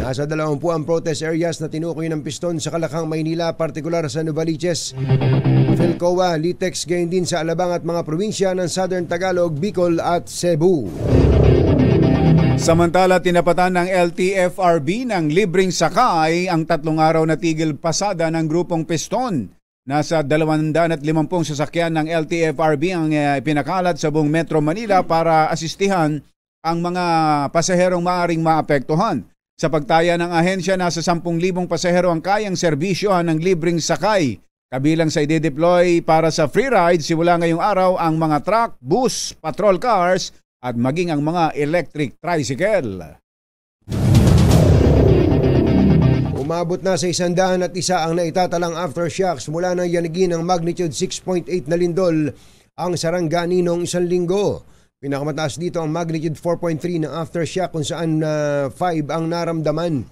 Speaker 2: Nasa 20 ang protest areas na tinukoy ng piston sa Kalakang, Maynila, partikular sa Novaliches, Philcoa, Litex, gayon din sa Alabang at mga probinsya ng Southern Tagalog, Bicol at Cebu.
Speaker 3: Samantala, tinapatan ng LTFRB ng libreng sakay ang 3 araw na tigil pasada ng grupong piston. Nasa 250 sasakyan ng LTFRB ang pinakalat sa buong Metro Manila para asistihan ang mga pasaherong maaaring maapektuhan. Sa pagtaya ng ahensya, nasa 10,000 pasahero ang kayang serbisyohan ng libreng sakay. Kabilang sa ide-deploy para sa free ride simula ngayong araw ang mga truck, bus, patrol cars at maging ang mga electric tricycle.
Speaker 2: Umabot na sa 101 ang naitatalang aftershocks mula ng yanigin ng magnitude 6.8 na lindol ang Sarangani noong 1 linggo. Pinakamataas dito ang magnitude 4.3 na aftershock kung saan 5 ang naramdaman.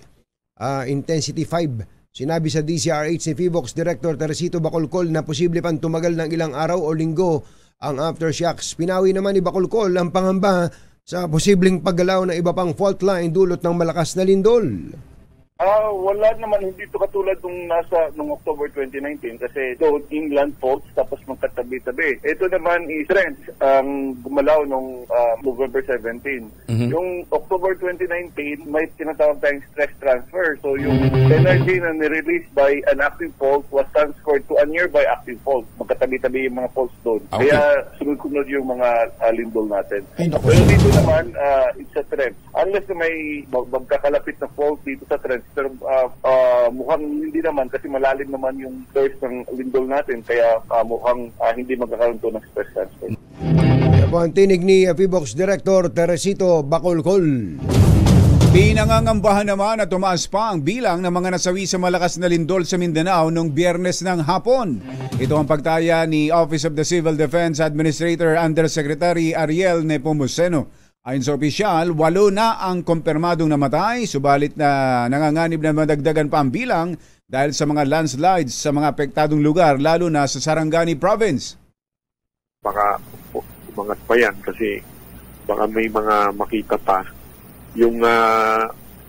Speaker 2: Intensity 5. Sinabi sa DZRH ni PHIVOLCS Director Teresito Bacolcol na posible pang tumagal ng ilang araw o linggo ang aftershocks. Pinawi naman ni Bacolcol ang pangamba sa posibleng paggalaw ng iba pang fault line dulot ng malakas na lindol.
Speaker 6: Wala naman, hindi ito katulad nung October 2019 kasi doon inland faults tapos magkatabi-tabi. Ito naman is trends ang gumalaw nung November 17. Yung October 2019 may tinatawag tayong stress transfer. So yung energy na nirelease by an active fault was transferred to a nearby active fault. Magkatabi-tabi yung mga faults doon.
Speaker 13: Okay.
Speaker 6: Kaya sunod-sunod yung mga lindol natin. Pero dito naman, it's a trend. Unless na may magkakalapit na fault dito sa trend, pero mukhang hindi naman kasi malalim naman yung source ng lindol natin kaya mukhang hindi magkakaroon to ng stress transfer.
Speaker 2: Yan po ang tinig ni PBOX Director Teresito Bacolcol.
Speaker 3: Pinangangambahan naman na tumaas pa ang bilang ng mga nasawi sa malakas na lindol sa Mindanao noong Biyernes ng hapon. Ito ang pagtaya ni Office of the Civil Defense Administrator Undersecretary Ariel Nepomuceno. Ayon sa opisyal, 8 na ang kumpirmadong namatay, subalit na nanganganib na madagdagan pa ang bilang dahil sa mga landslides sa mga apektadong lugar, lalo na sa Sarangani Province.
Speaker 7: Baka umangat pa yan kasi baka may mga makita pa. Yung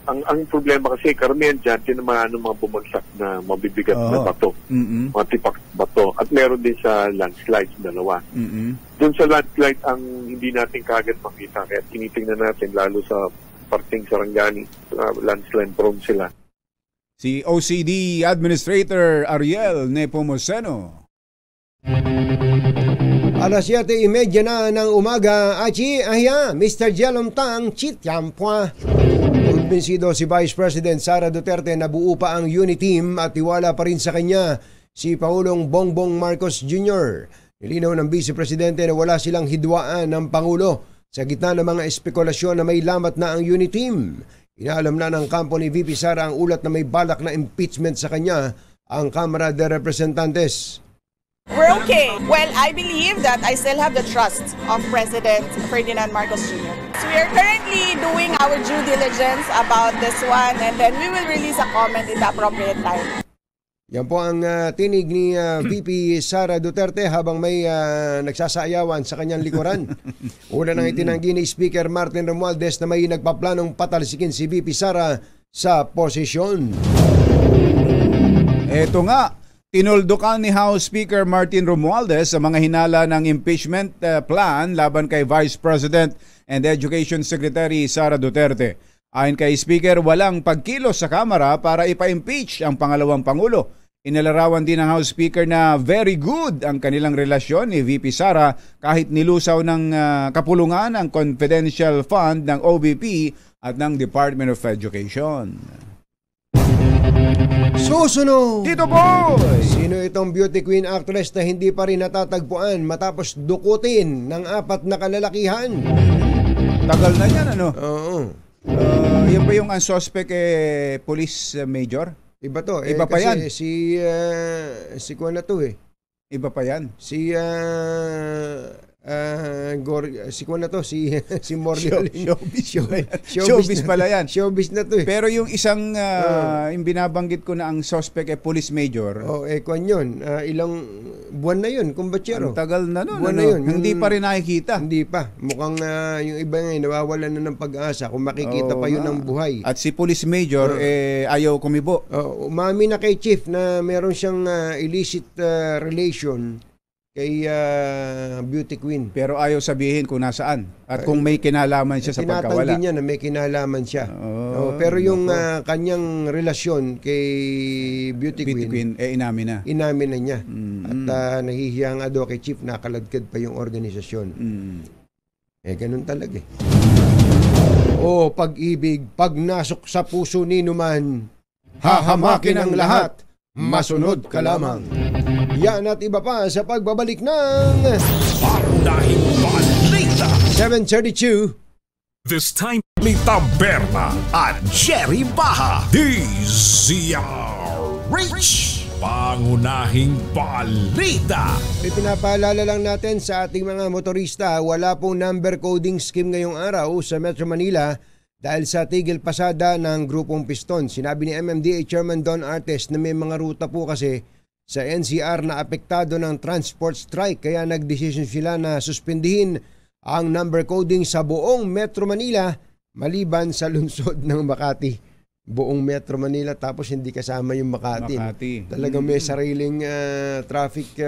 Speaker 7: ang problema kasi karamihan dyan, mga bumagsak na mabibigat na bato, mga tipak bato. At meron din sa landslides, 2. Doon sa landslide ang hindi natin kagad makita. Kaya tinitingnan natin lalo sa parting Sarangani, landslide prone sila.
Speaker 3: Si OCD Administrator Ariel Nepomuceno.
Speaker 2: Alas 7:30 na ng umaga, Achi, ahya, Mr. Jelom Tang, Chityampwa. Kumbinsido si Vice President Sara Duterte na buo pa ang unit team at tiwala pa rin sa kanya si Pangulong Bongbong Marcos Jr. Nilinaw ng Vice Presidente na wala silang hidwaan ng Pangulo sa gitna ng mga espekulasyon na may lamat na ang unit team. Inaalam na ng kampo ni VP Sara ang ulat na may balak na impeachment sa kanya ang Kamara de Representantes.
Speaker 14: We're okay. Well, I believe that I still have the trust of President Ferdinand Marcos Jr. So we are currently doing our due diligence about this one and then we will release a comment in the appropriate time.
Speaker 2: Yan po ang tinig ni VP Sara Duterte habang may nagsasayawan sa kanyang likuran. Una nang itinanggi ni Speaker Martin Romualdez na may nagpaplanong patalsikin si VP Sara sa posisyon.
Speaker 3: Eto nga. Tinuldukan ni House Speaker Martin Romualdez sa mga hinala ng impeachment plan laban kay Vice President and Education Secretary Sara Duterte. Ayon kay Speaker, walang pagkilos sa Kamara para ipa-impeach ang pangalawang Pangulo. Inilarawan din ng House Speaker na very good ang kanilang relasyon ni VP Sara kahit nilusaw ng kapulungan ang confidential fund ng OBP at ng Department of Education.
Speaker 2: Susunod!
Speaker 3: Tito Boy!
Speaker 2: Sino itong beauty queen actress na hindi pa rin natatagpuan matapos dukutin ng 4 na kalalakihan?
Speaker 3: Tagal na yan, ano?
Speaker 2: Oo.
Speaker 3: Yan ba yung unsuspect police major?
Speaker 2: Iba to.
Speaker 3: Iba pa yan?
Speaker 2: Si Kuan na to eh.
Speaker 3: Iba pa yan?
Speaker 2: Si Kuan na to, si Morial.
Speaker 3: Showbiz pala yan.
Speaker 2: Showbiz na to eh.
Speaker 3: Pero yung isang yung binabanggit ko na ang suspect police major.
Speaker 2: Kuan yun. Ilang buwan na yun, kumbatsero.
Speaker 3: Ang tagal na nun.
Speaker 2: Buwan na yun.
Speaker 3: Hindi pa rin nakikita.
Speaker 2: Hindi pa. Mukhang yung iba ngayon, nawawalan na ng pag-asa kung makikita pa yun ng buhay.
Speaker 3: At si police major, ayaw kumibo.
Speaker 2: Umami na kay Chief na meron siyang illicit relation kay beauty queen.
Speaker 3: Pero ayaw sabihin kung nasaan at kung may kinalaman siya sa pagkawala.
Speaker 2: Tinatanggi niya na may kinalaman siya. Pero yung kanyang relasyon kay beauty queen
Speaker 3: inamin na.
Speaker 2: Inamin na niya. At nahihiya nga daw kay Chief, nakaladkad pa yung organisasyon. Ganun talaga eh. Pag-ibig, pag nasok sa puso ni Numan, hahamakin ang lahat, masunod ka lamang. Yan at iba pa sa pagbabalik ng
Speaker 1: Parudahing Balita
Speaker 2: 7:32.
Speaker 1: This time, Lita Berna at Jerry Baha DZRH Pangunahing Balita.
Speaker 2: Pinapaalala lang natin sa ating mga motorista, wala pong number coding scheme ngayong araw sa Metro Manila dahil sa tigil pasada ng Grupong Piston. Sinabi ni MMDA Chairman Don Artes na may mga ruta po kasi sa NCR na apektado ng transport strike kaya nagdesisyon sila na suspindihin ang number coding sa buong Metro Manila maliban sa lungsod ng Makati. buong Metro Manila tapos hindi kasama yung Makati. Talagang may sariling traffic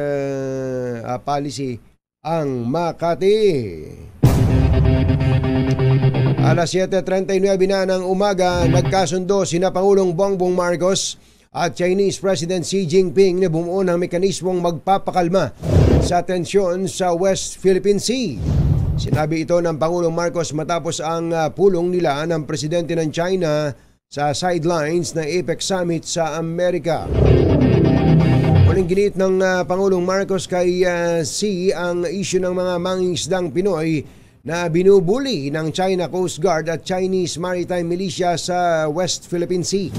Speaker 2: policy ang Makati. Alas 7:39 na ng umaga, nagkasundo sina Pangulong Bongbong Marcos at Chinese President Xi Jinping na bumuo ng mekanismong magpapakalma sa tensyon sa West Philippine Sea. Sinabi ito ng Pangulong Marcos matapos ang pulong nila ng Presidente ng China sa sidelines ng APEC Summit sa Amerika. Muling ginit ng Pangulong Marcos kay Xi ang isyu ng mga mangingisdang Pinoy na binubuli ng China Coast Guard at Chinese Maritime Militia sa West Philippine Sea.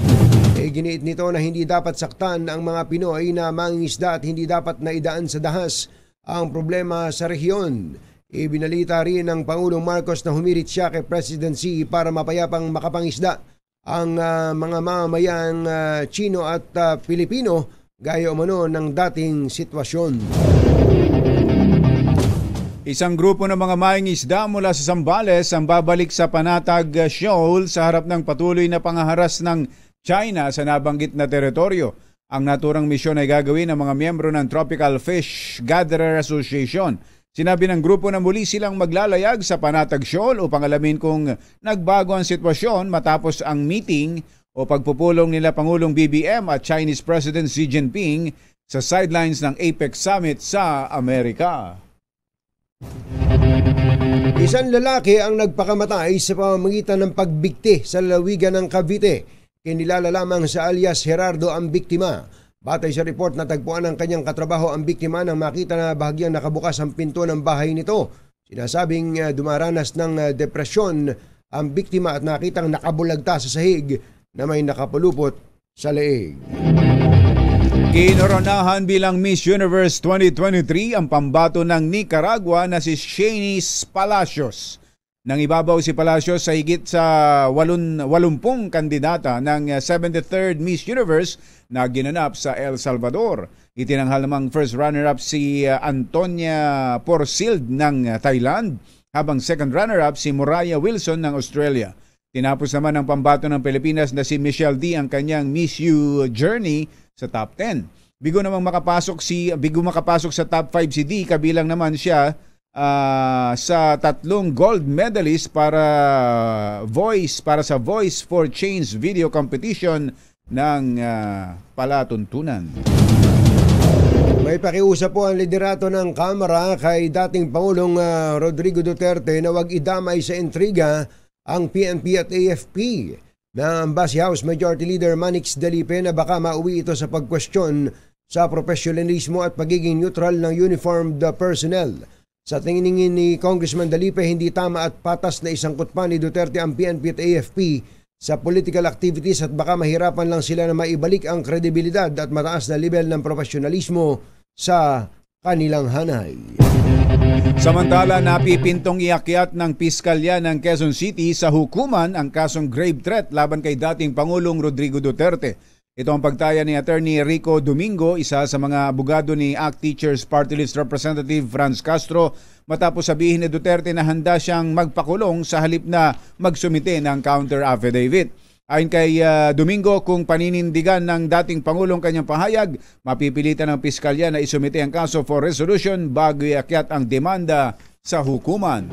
Speaker 2: Giniit nito na hindi dapat saktan ang mga Pinoy na mangingisda at hindi dapat naidaan sa dahas ang problema sa rehiyon. Ibinalita rin ng Pangulong Marcos na humirit siya kay President Xi para mapayapang makapangisda ang mga mamamayang Chino at Pilipino gaya umano ng dating sitwasyon.
Speaker 3: Isang grupo ng mga mangingisda mula sa Zambales ang babalik sa Panatag Shoal sa harap ng patuloy na pangaharas ng China sa nabanggit na teritoryo. Ang naturang misyon ay gagawin ng mga miyembro ng Tropical Fish Gatherer Association. Sinabi ng grupo na muli silang maglalayag sa Panatag Shoal upang alamin kung nagbago ang sitwasyon matapos ang meeting o pagpupulong nila Pangulong BBM at Chinese President Xi Jinping sa sidelines ng APEC Summit sa Amerika.
Speaker 2: Isang lalaki ang nagpakamatay sa pamamagitan ng pagbigti sa lalawigan ng Cavite. Kinilala lamang sa alias Gerardo ang biktima. Batay sa report, natagpuan ng kanyang katrabaho ang biktima nang makita na bahagyang nakabukas ang pinto ng bahay nito. Sinasabing dumaranas ng depresyon ang biktima at nakitang nakabulagta sa sahig na may nakapulupot sa leeg.
Speaker 3: Kinoronahan bilang Miss Universe 2023 ang pambato ng Nicaragua na si Shanice Palacios. Nang ibabaw si Palacios sa higit sa 80 kandidata ng 73rd Miss Universe na ginanap sa El Salvador. Itinanghal namang first runner-up si Antonia Porcild ng Thailand, habang second runner-up si Moraya Wilson ng Australia. Tinapos naman ng pambato ng Pilipinas na si Michelle D ang kanyang Miss U journey sa top 10. Bigo makapasok sa top 5 si D, kabilang naman siya sa 3 gold medalist para sa Voice for Change video competition ng palatuntunan.
Speaker 2: May pakiusap po ang liderato ng Kamara kay dating Pangulong Rodrigo Duterte na wag idamay sa intriga ang PNP at AFP. Na Ambasi House Majority Leader Manix Delipe na baka mauwi ito sa pagkwestiyon sa profesionalismo at pagiging neutral ng uniformed personnel. Sa tingin ni Congressman Delipe, hindi tama at patas na isangkot pa ni Duterte ang PNP at AFP sa political activities at baka mahirapan lang sila na maibalik ang kredibilidad at mataas na level ng profesionalismo sa kanilang hanay.
Speaker 3: Samantala, napipintong iakyat ng piskalya ng Quezon City sa hukuman ang kasong grave threat laban kay dating Pangulong Rodrigo Duterte. Ito ang pagtaya ni Attorney Rico Domingo, isa sa mga abogado ni ACT Teachers Party List Representative Franz Castro, matapos sabihin ni Duterte na handa siyang magpakulong sa halip na magsumite ng counter affidavit. Ayon kay Domingo, kung paninindigan ng dating Pangulong kanyang pahayag, mapipilitan ng piskalya na isumite ang kaso for resolution bago iakyat ang demanda sa hukuman.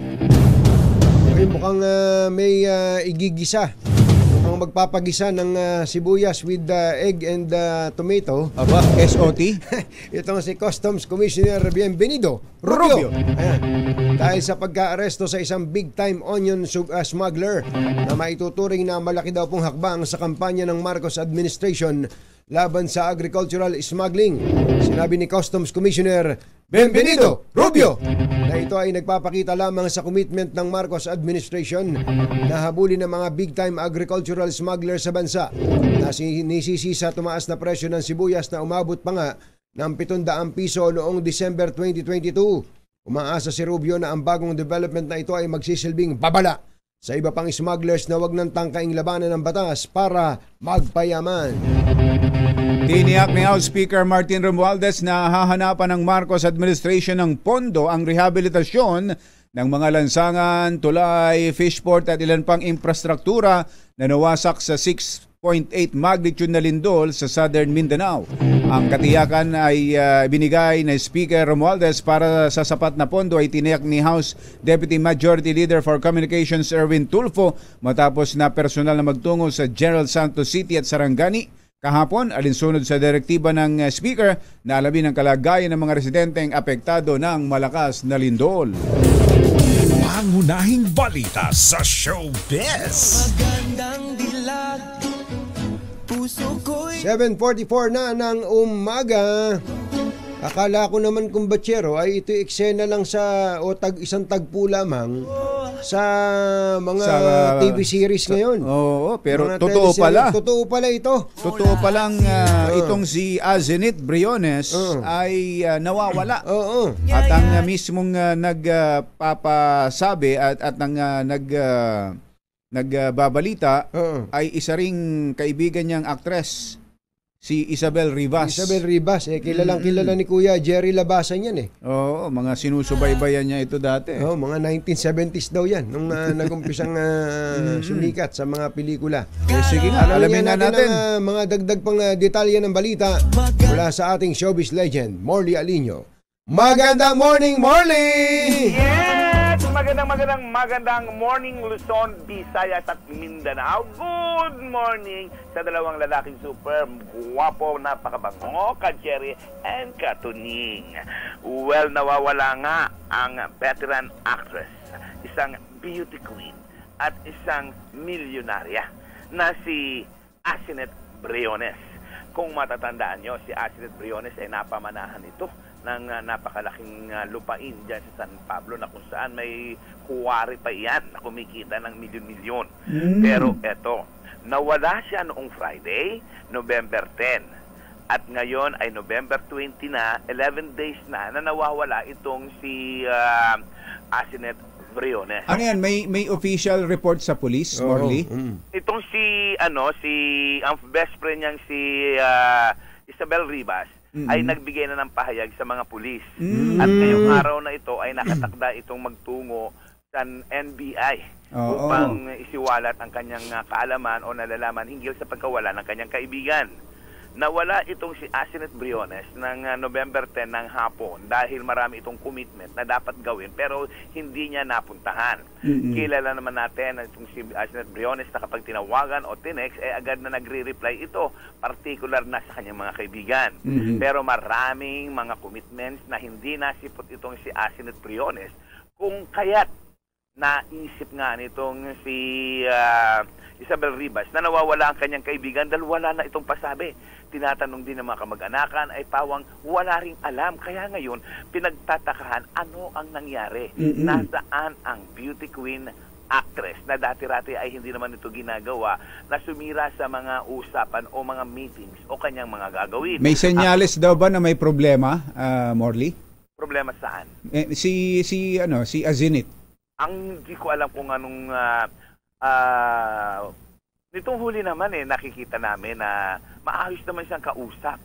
Speaker 2: Mukhang may igigisa. Mukhang magpapagisa ng sibuyas with egg and tomato.
Speaker 3: Aba, SOT?
Speaker 2: Itong si Customs Commissioner Bienvenido Rubio. Dahil sa pagka-aresto sa isang big-time onion smuggler na maituturing na malaki daw pong hakbang sa kampanya ng Marcos administration laban sa agricultural smuggling. Sinabi ni Customs Commissioner Bienvenido Rubio na ito ay nagpapakita lamang sa commitment ng Marcos administration na habulin ng mga big-time agricultural smuggler sa bansa na nisisi sa tumaas na presyo ng sibuyas na umabot pa nga ng 700 piso noong December 2022. Umaasa si Rubio na ang bagong development na ito ay magsisilbing babala sa iba pang smugglers na wag nang tangkaing labanan ng batas para magpayaman.
Speaker 3: Tiniyak ni House Speaker Martin Romualdez na hahanapan ng Marcos administration ng pondo ang rehabilitasyon ng mga lansangan, tulay, fishport at ilan pang infrastruktura na nawasak sa 6.5 magnitude na lindol sa Southern Mindanao. Ang katiyakan ay binigay na Speaker Romualdez para sa sapat na pondo ay tiniyak ni House Deputy Majority Leader for Communications Erwin Tulfo matapos na personal na magtungo sa General Santos City at Sarangani kahapon alinsunod sa direktiba ng Speaker na alamin ang kalagayan ng mga residenteng apektado ng malakas na lindol.
Speaker 1: Pangunahing balita sa showbiz.
Speaker 13: Magandang dilag, puso ko'y
Speaker 2: 7:44 na ng umaga. Akala ko naman kung batsero ay ito eksena lang sa isang tagpo lamang sa mga TV series ngayon.
Speaker 3: Oo, pero
Speaker 2: mga
Speaker 3: totoo pala.
Speaker 2: Totoo pala ito.
Speaker 3: Totoo palang itong si Azenit Briones ay nawawala. At ang mismong nagpapasabi at ang nagbabalita ay isa ring kaibigan niyang aktres, si Isabel Rivas.
Speaker 2: Kilalang kilala ni Kuya Jerry Labasan yan
Speaker 3: Oo, mga sinusubaybayan niya ito dati.
Speaker 2: Mga 1970s daw yan nung nagumpisang sumikat sa mga pelikula.
Speaker 3: Sige nga, alamin na natin
Speaker 2: ang mga dagdag pang detalye ng balita mula sa ating showbiz legend, Morley Alinio. Magandang morning, Morley!
Speaker 6: Yes! Magandang morning, Luzon, Visayas at Mindanao. Good morning sa dalawang lalaking super guwapo, napakabango, ka-Jerry and ka-Tuning. Well, nawawala nga ang veteran actress, isang beauty queen at isang milyonarya na si Azenit Briones. Kung matatandaan nyo, si Azenit Briones ay napamanahan ito ng napakalaking lupain dyan sa San Pablo na kung saan may kuwari pa yan na kumikita ng milyon-milyon. Pero eto, nawala siya noong Friday, November 10. At ngayon ay November 20 na, 11 days na nawawala itong si Azenit Briones.
Speaker 3: Ano yan? May official report sa police, Morley?
Speaker 6: Itong ang best friend niyang si Isabel Rivas ay nagbigay na ng pahayag sa mga pulis. At ngayong araw na ito ay nakatakda itong magtungo sa NBI upang isiwalat ang kanyang kaalaman o nalalaman hinggil sa pagkawala ng kanyang kaibigan. Nawala itong si Azenit Briones ng November 10 ng hapon dahil marami itong commitment na dapat gawin pero hindi niya napuntahan. Kilala naman natin na itong si Azenit Briones na kapag tinawagan o tinext, agad na nagre-reply ito, particular na sa kanyang mga kaibigan. Pero maraming mga commitments na hindi nasipot itong si Azenit Briones kung kaya't naisip nga nitong si Isabel Rivas na nawawala ang kanyang kaibigan dahil wala na itong pasabi. Tinatanong din ng mga kamag-anakan ay pawang wala ring alam. Kaya ngayon, pinagtatakahan ano ang nangyari. Nasaan ang beauty queen actress na dati-rati ay hindi naman ito ginagawa na sumira sa mga usapan o mga meetings o kanyang mga gagawin.
Speaker 3: May senyales daw ba na may problema, Morley?
Speaker 6: Problema saan?
Speaker 3: Si Azenit.
Speaker 6: Ang hindi ko alam kung anong nitong huli naman nakikita namin na maayos naman siyang kausap.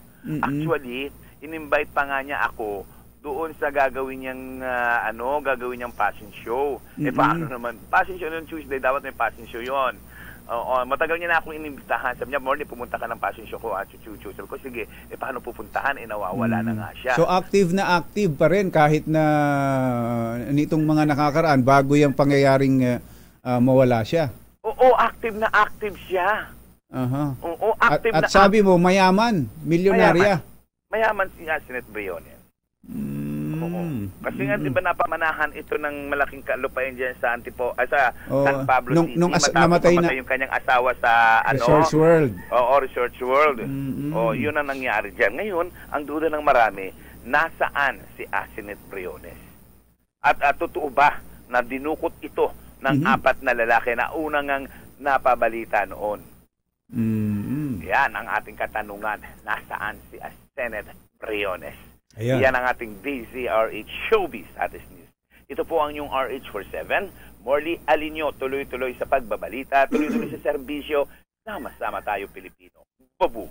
Speaker 6: Actually, in-invite pa nga niya ako doon sa gagawin niyang fashion show. Paano naman? Fashion show noong Tuesday, dapat may fashion show yon. Matagal niya na akong inimbitahan. Sabi niya, Morley, pumunta ka ng fashion show ko. Chuchu. Sabi ko, sige, paano pupuntahan? Nawawala na nga siya.
Speaker 3: So active pa rin kahit na nitong mga nakakaraan bago yung pangyayaring mawala siya.
Speaker 6: Oo, active siya. Oo, active
Speaker 3: at sabi mo, mayaman, milyonarya.
Speaker 6: Mayaman si Azenit Briones. Kasi nga, di ba napamanahan ito ng malaking kalupain dyan sa San Pablo City.
Speaker 3: Nung namatay na
Speaker 6: yung kanyang asawa sa
Speaker 3: Resorts World.
Speaker 6: Resorts World. Yun ang nangyari dyan. Ngayon, ang duda ng marami, nasaan si Azenit Briones? At totoo ba na dinukot ito ng apat na lalaki na unang ang napabalita noon? Yan ang ating katanungan. Nasaan si Azenit Briones?
Speaker 3: Ayan.
Speaker 6: Yan ang ating DZRH Showbiz Status News. Ito po ang inyong RH47. Morley Alinio, tuloy-tuloy sa pagbabalita, tuloy-tuloy sa serbisyo. Sama-sama tayo Pilipino. Babu!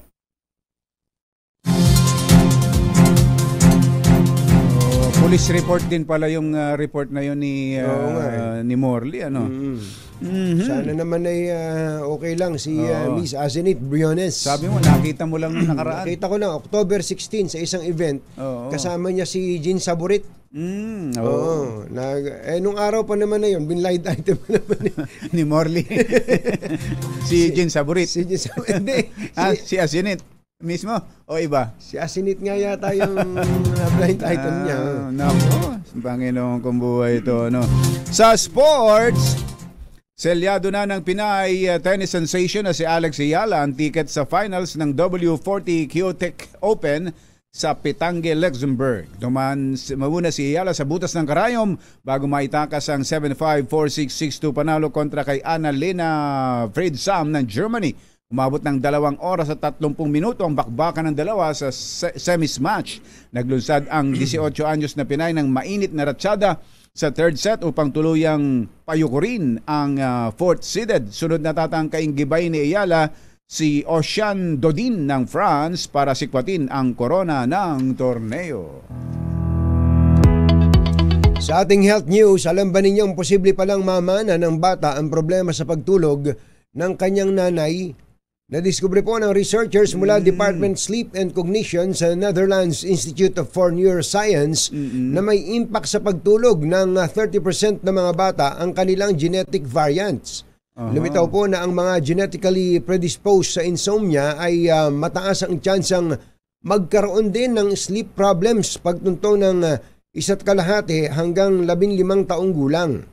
Speaker 3: Police report din pala yung report na yun ni Morley.
Speaker 2: Sana naman ay okay lang si Miss Azenit Briones.
Speaker 3: Sabi mo, nakita mo lang nung nakaraan.
Speaker 2: Nakita ko lang, October 16 sa isang event. Kasama niya si Jean Saborit. Oo. Nung araw pa naman na yun, binlind item pa naman
Speaker 3: ni Morley. Si Jean Saborit.
Speaker 2: Si Jean Saborit. Hindi.
Speaker 3: Si Azenit mismo o iba?
Speaker 2: Si Azenit nga yata yung blind item niya.
Speaker 3: Nako, Panginoon kong buhay ito. No? Sa sports, selyado na ng Pinay tennis sensation na si Alex Ayala ang ticket sa finals ng W40 Q-Tech Open sa Pitangge, Luxembourg. Muna si Ayala sa butas ng karayom bago maitakas ang 7-5, 4-6, 6-2 panalo kontra kay Annalena Friedsam ng Germany. Umabot ng 2 oras at 30 minuto ang bakbakan ng dalawa sa semis match. Naglunsad ang 18 anyos na Pinay ng mainit na ratsyada sa third set upang tuluyang payukurin ang fourth seeded. Sunod na tatangkaing gibay ni Ayala si Ocean Dodin ng France para sikwatin ang korona ng torneo.
Speaker 2: Sa ating health news, alam ba ninyong posible palang mamana ng bata ang problema sa pagtulog ng kanyang nanay? Nadiskubre po ng researchers mula Department Sleep and Cognition sa Netherlands Institute for Neuroscience na may impact sa pagtulog ng 30% ng mga bata ang kanilang genetic variants. Lumitaw po na ang mga genetically predisposed sa insomnia ay mataas ang tsansang magkaroon din ng sleep problems pagtunto ng 1.5 hanggang 15 taong gulang.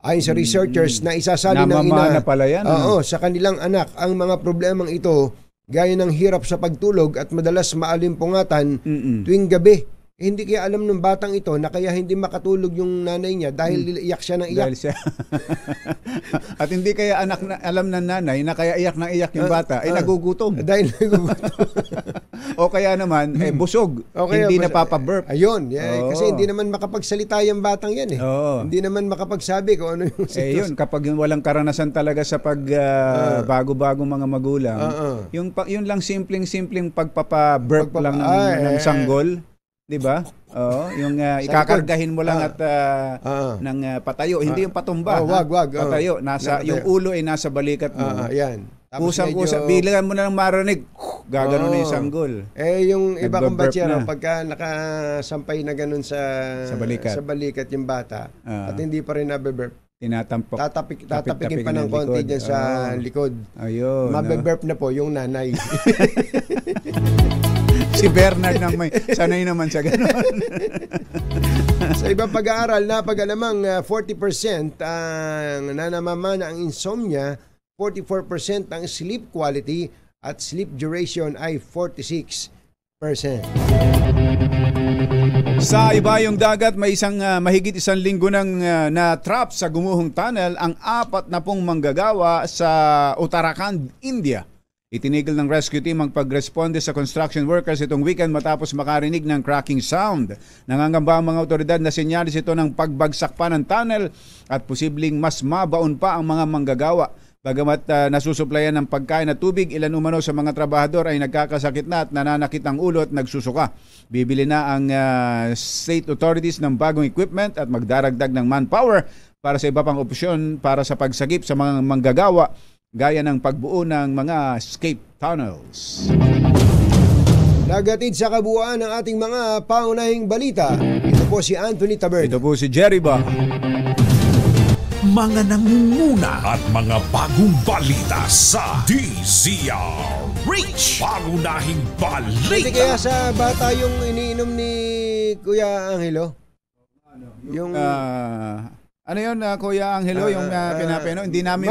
Speaker 2: Ayon sa researchers na isasali ng ina sa kanilang anak ang mga problemang ito gaya ng hirap sa pagtulog at madalas maalimpungatan tuwing gabi. Hindi kaya alam ng batang ito na kaya hindi makatulog yung nanay niya dahil iyak siya ng iyak.
Speaker 3: At hindi kaya alam ng nanay na kaya iyak ng iyak yung bata ay nagugutom.
Speaker 2: Dahil nagugutom.
Speaker 3: O kaya naman busog, hindi napapaburp.
Speaker 2: Ayun, kasi hindi naman makapagsalita yung batang yan eh. Hindi naman makapagsabi kung ano yung sitwasyon.
Speaker 3: Yun, kapag walang karanasan talaga sa bago-bagong mga magulang, yun lang simpleng pagpapaburp lang ng sanggol. 'Di ba? Yung ikakargahin mo lang at ng patayo, hindi yung patumba.
Speaker 2: Wag.
Speaker 3: Patayo, yung ulo ay nasa balikat mo.
Speaker 2: Yan.
Speaker 3: Kusang-kusa, bilangan mo na ng marinig, gagano na yung sanggol.
Speaker 2: Yung iba kong batsero, pagka nakasampay na ganun sa balikat yung bata, at hindi pa rin nabe-burp,
Speaker 3: tinatampok.
Speaker 2: Tatapikin pa ng konti dyan sa likod.
Speaker 3: Ayun.
Speaker 2: Mabe-burp na po yung nanay.
Speaker 3: Si Bernard nang may sanay naman sa gano'n.
Speaker 2: Sa ibang pag-aaral, napag-alamang 40% ang nanamamana ang insomnia, 44% ang sleep quality at sleep duration ay 46%.
Speaker 3: Sa ibayong dagat, may mahigit 1 linggo nang na-trap sa gumuhong tunnel ang 40 manggagawa sa Uttarakhand, India. Itinigil ng rescue team ang pagresponde sa construction workers itong weekend matapos makarinig ng cracking sound. Nangangamba ang mga otoridad na senyalis ito ng pagbagsak pa ng tunnel at posibleng mas mabaon pa ang mga manggagawa. Bagamat nasusuplayan ng pagkain at tubig, ilan umano sa mga trabahador ay nagkakasakit na at nananakit ang ulo at nagsusuka. Bibili na ang state authorities ng bagong equipment at magdaragdag ng manpower para sa iba pang opsyon para sa pagsagip sa mga manggagawa gaya ng pagbuo ng mga escape tunnels.
Speaker 2: Nagatid sa kabuuan ng ating mga paunahing balita. Ito po si Anthony Taberna.
Speaker 3: Ito po si Jerry Ba.
Speaker 1: Mga nangunguna at mga bagong balita sa DZRH. Paunahing balita.
Speaker 2: Hindi kaya sa bata yung iniinom ni Kuya Angelo? Yung...
Speaker 3: ano yun, Kuya Angelo, yung pinapeno? Hindi namin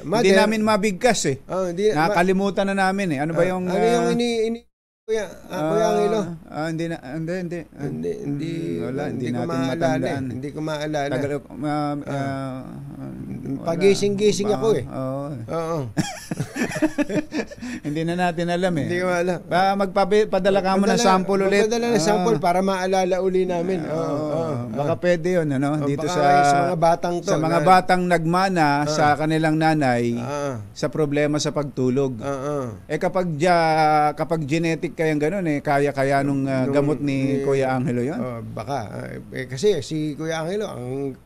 Speaker 3: hindi namin mabigkas eh. Nakalimutan na namin eh. Ano ba yung...
Speaker 2: ano yung Kuya Angelo? Hindi ko maalala. Hindi ko maalala. Pagising-gising ako eh. Oo.
Speaker 3: Hindi na natin alam eh.
Speaker 2: Hindi ko alam.
Speaker 3: Magpadala ka mo ng sample ulit.
Speaker 2: Magpadala ng sample para maalala uli namin.
Speaker 3: Baka pwede yun, ano? Dito sa
Speaker 2: mga batang to.
Speaker 3: Sa mga batang nagmana sa kanilang nanay sa problema sa pagtulog. Kapag genetic kayang ganun eh, kaya nung gamot ni Kuya Angelo yun?
Speaker 2: Baka. Kasi si Kuya Angelo,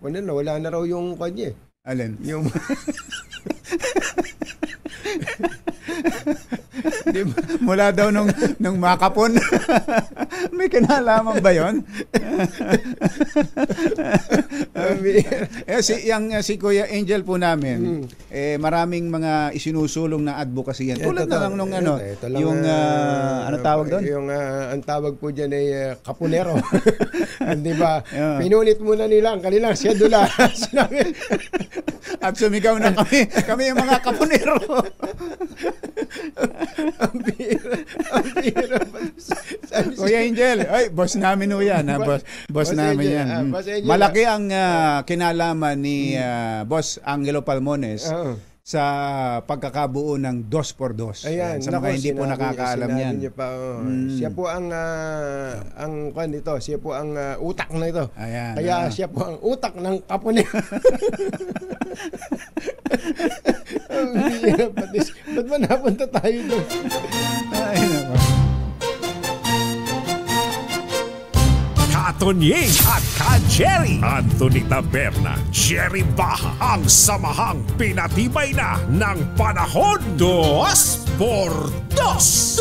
Speaker 2: wala na raw yung kanya eh.
Speaker 3: Alin?
Speaker 2: Yung...
Speaker 3: Diba? Mula daw nung makapon. May kinalaman ba yun? Si Kuya Angel po namin, maraming mga isinusulong na advocacy yan. Tulad na lang nung yung ano tawag doon?
Speaker 2: Yung ang tawag po dyan ay kapunero. Di ba? Pinunit muna nila ang kanilang sedula.
Speaker 3: At sumigaw na kami yung mga kapunero.
Speaker 2: Ang bira.
Speaker 3: Kuya Angel, ay, boss namin ho yan. Boss namin yan. Malaki ang kinalaman ni Boss Angelo Palmones sa pagkakabuo ng 2x2.
Speaker 2: Ayan,
Speaker 3: sa mga hindi po nakakaalam yan.
Speaker 2: Siya po ang siya po ang utak na ito.
Speaker 3: Ayan,
Speaker 2: kaya siya po ang utak ng kapunero. Ba't ba napunta tayo doon?
Speaker 3: Ay, naman.
Speaker 1: Katonying at Ka-Jerry, Anthony Taberna, Jerry Baha, ang samahang pinatibay na ng panahon. 2x2. 2x2.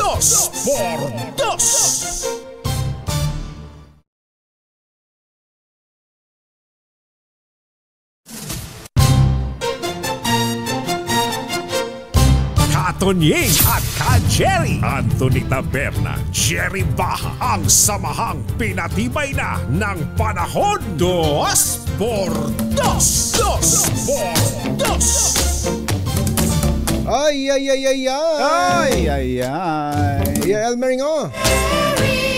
Speaker 1: Katonying at Ka-Jerry, Anthony Taberna, Jerry Baha, ang samahang pinatibay na ng panahon. 2x2. 2x2.
Speaker 2: Ay. Kuya Elmer Ngo.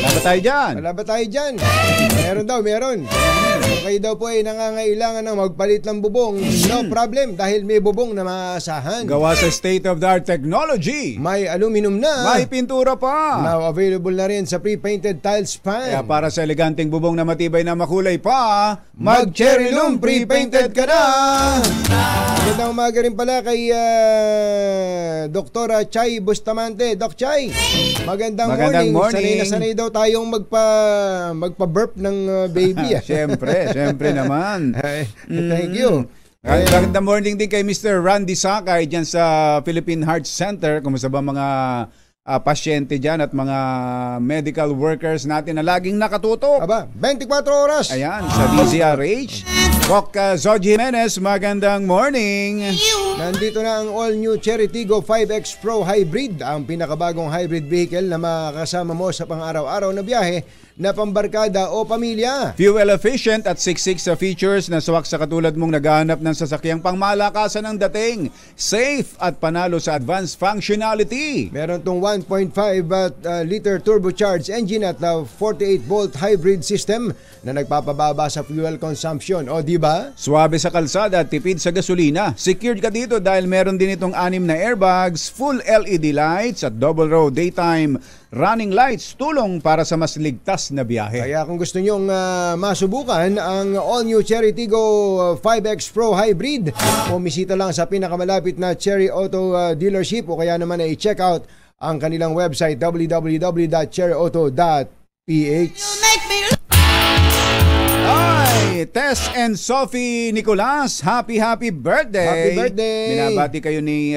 Speaker 2: Laban tayo dyan. Meron. Kung kayo daw po ay nangangailangan ng magpalit ng bubong, no problem dahil may bubong na maasahan.
Speaker 3: Gawa sa state-of-the-art technology.
Speaker 2: May aluminum na.
Speaker 3: May pintura pa.
Speaker 2: Now available na rin sa pre-painted tiles pan.
Speaker 3: Kaya para sa eleganteng bubong na matibay na makulay pa, mag-Cherry Loom pre-painted ka na.
Speaker 2: Magandang umaga rin pala kay Doktora Chay Bustamante. Doc Chay, magandang morning. Sanay daw tayong magpa-burp ng baby.
Speaker 3: Siyempre naman.
Speaker 2: Thank you.
Speaker 3: Magandang morning din kay Mr. Randy Sakay dyan sa Philippine Heart Center. Kumusta ba mga pasyente dyan at mga medical workers natin na laging nakatutok?
Speaker 2: 24 oras.
Speaker 3: Ayan, sa DZRH. Doc Zoji Jimenez, magandang morning.
Speaker 2: Nandito na ang all-new Cherry Tiggo 5X Pro Hybrid, ang pinakabagong hybrid vehicle na makakasama mo sa pang-araw-araw na biyahe na pambarkada o pamilya.
Speaker 3: Fuel efficient at 6.6 sa features na swak sa katulad mong naghahanap ng sasakyang pangmalakasan ng dating. Safe at panalo sa advanced functionality.
Speaker 2: Meron tong 1.5 liter turbocharged engine at 48-volt hybrid system na nagpapababa sa fuel consumption. O di ba?
Speaker 3: Suwabe sa kalsada at tipid sa gasolina. Secured ka dito dahil meron din itong 6 na airbags, full LED lights at double row daytime running lights, tulong para sa mas ligtas na biyahe.
Speaker 2: Kaya kung gusto nyong masubukan ang all-new Cherry Tiggo 5X Pro Hybrid, bumisita lang sa pinakamalapit na Cherry Auto dealership o kaya naman ay check out ang kanilang website www.cherryauto.ph.
Speaker 3: Tess and Sophie Nicolas, happy birthday.
Speaker 2: Happy birthday.
Speaker 3: Binabati kayo ni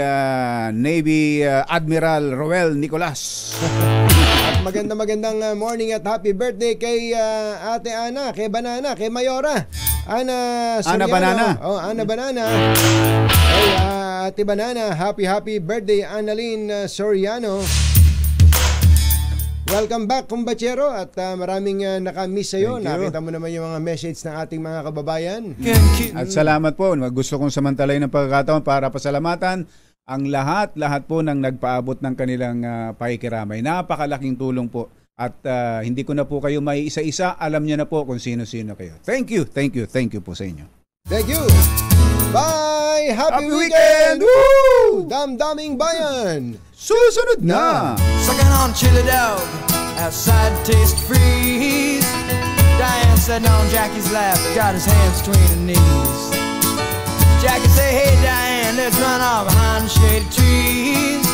Speaker 3: Navy Admiral Roel Nicolas.
Speaker 2: At magandang morning at happy birthday kay Ate Ana, kay Banana, kay Mayora. Ana
Speaker 3: Banana.
Speaker 2: Ana Banana. Kay Ate Banana, happy birthday Annalyn Soriano. Welcome back, kumbachero, at maraming nakamiss sa'yo. Nakita mo naman yung mga message ng ating mga kababayan.
Speaker 3: At salamat po. Gusto kong samantalayin ng pagkakataon para pasalamatan ang lahat po ng nagpaabot ng kanilang pakikiramay. Napakalaking tulong po. At hindi ko na po kayo may isa-isa. Alam niyo na po kung sino-sino kayo. Thank you po sa inyo.
Speaker 2: Thank you. Bye! Happy weekend! Woo! Damdaming bayan!
Speaker 3: Susunod na!
Speaker 13: Sucking on chili dog, outside taste freeze. Diane sitting on Jackie's lap, got his hands between her knees. Jackie say, hey Diane, let's run off behind the shady trees.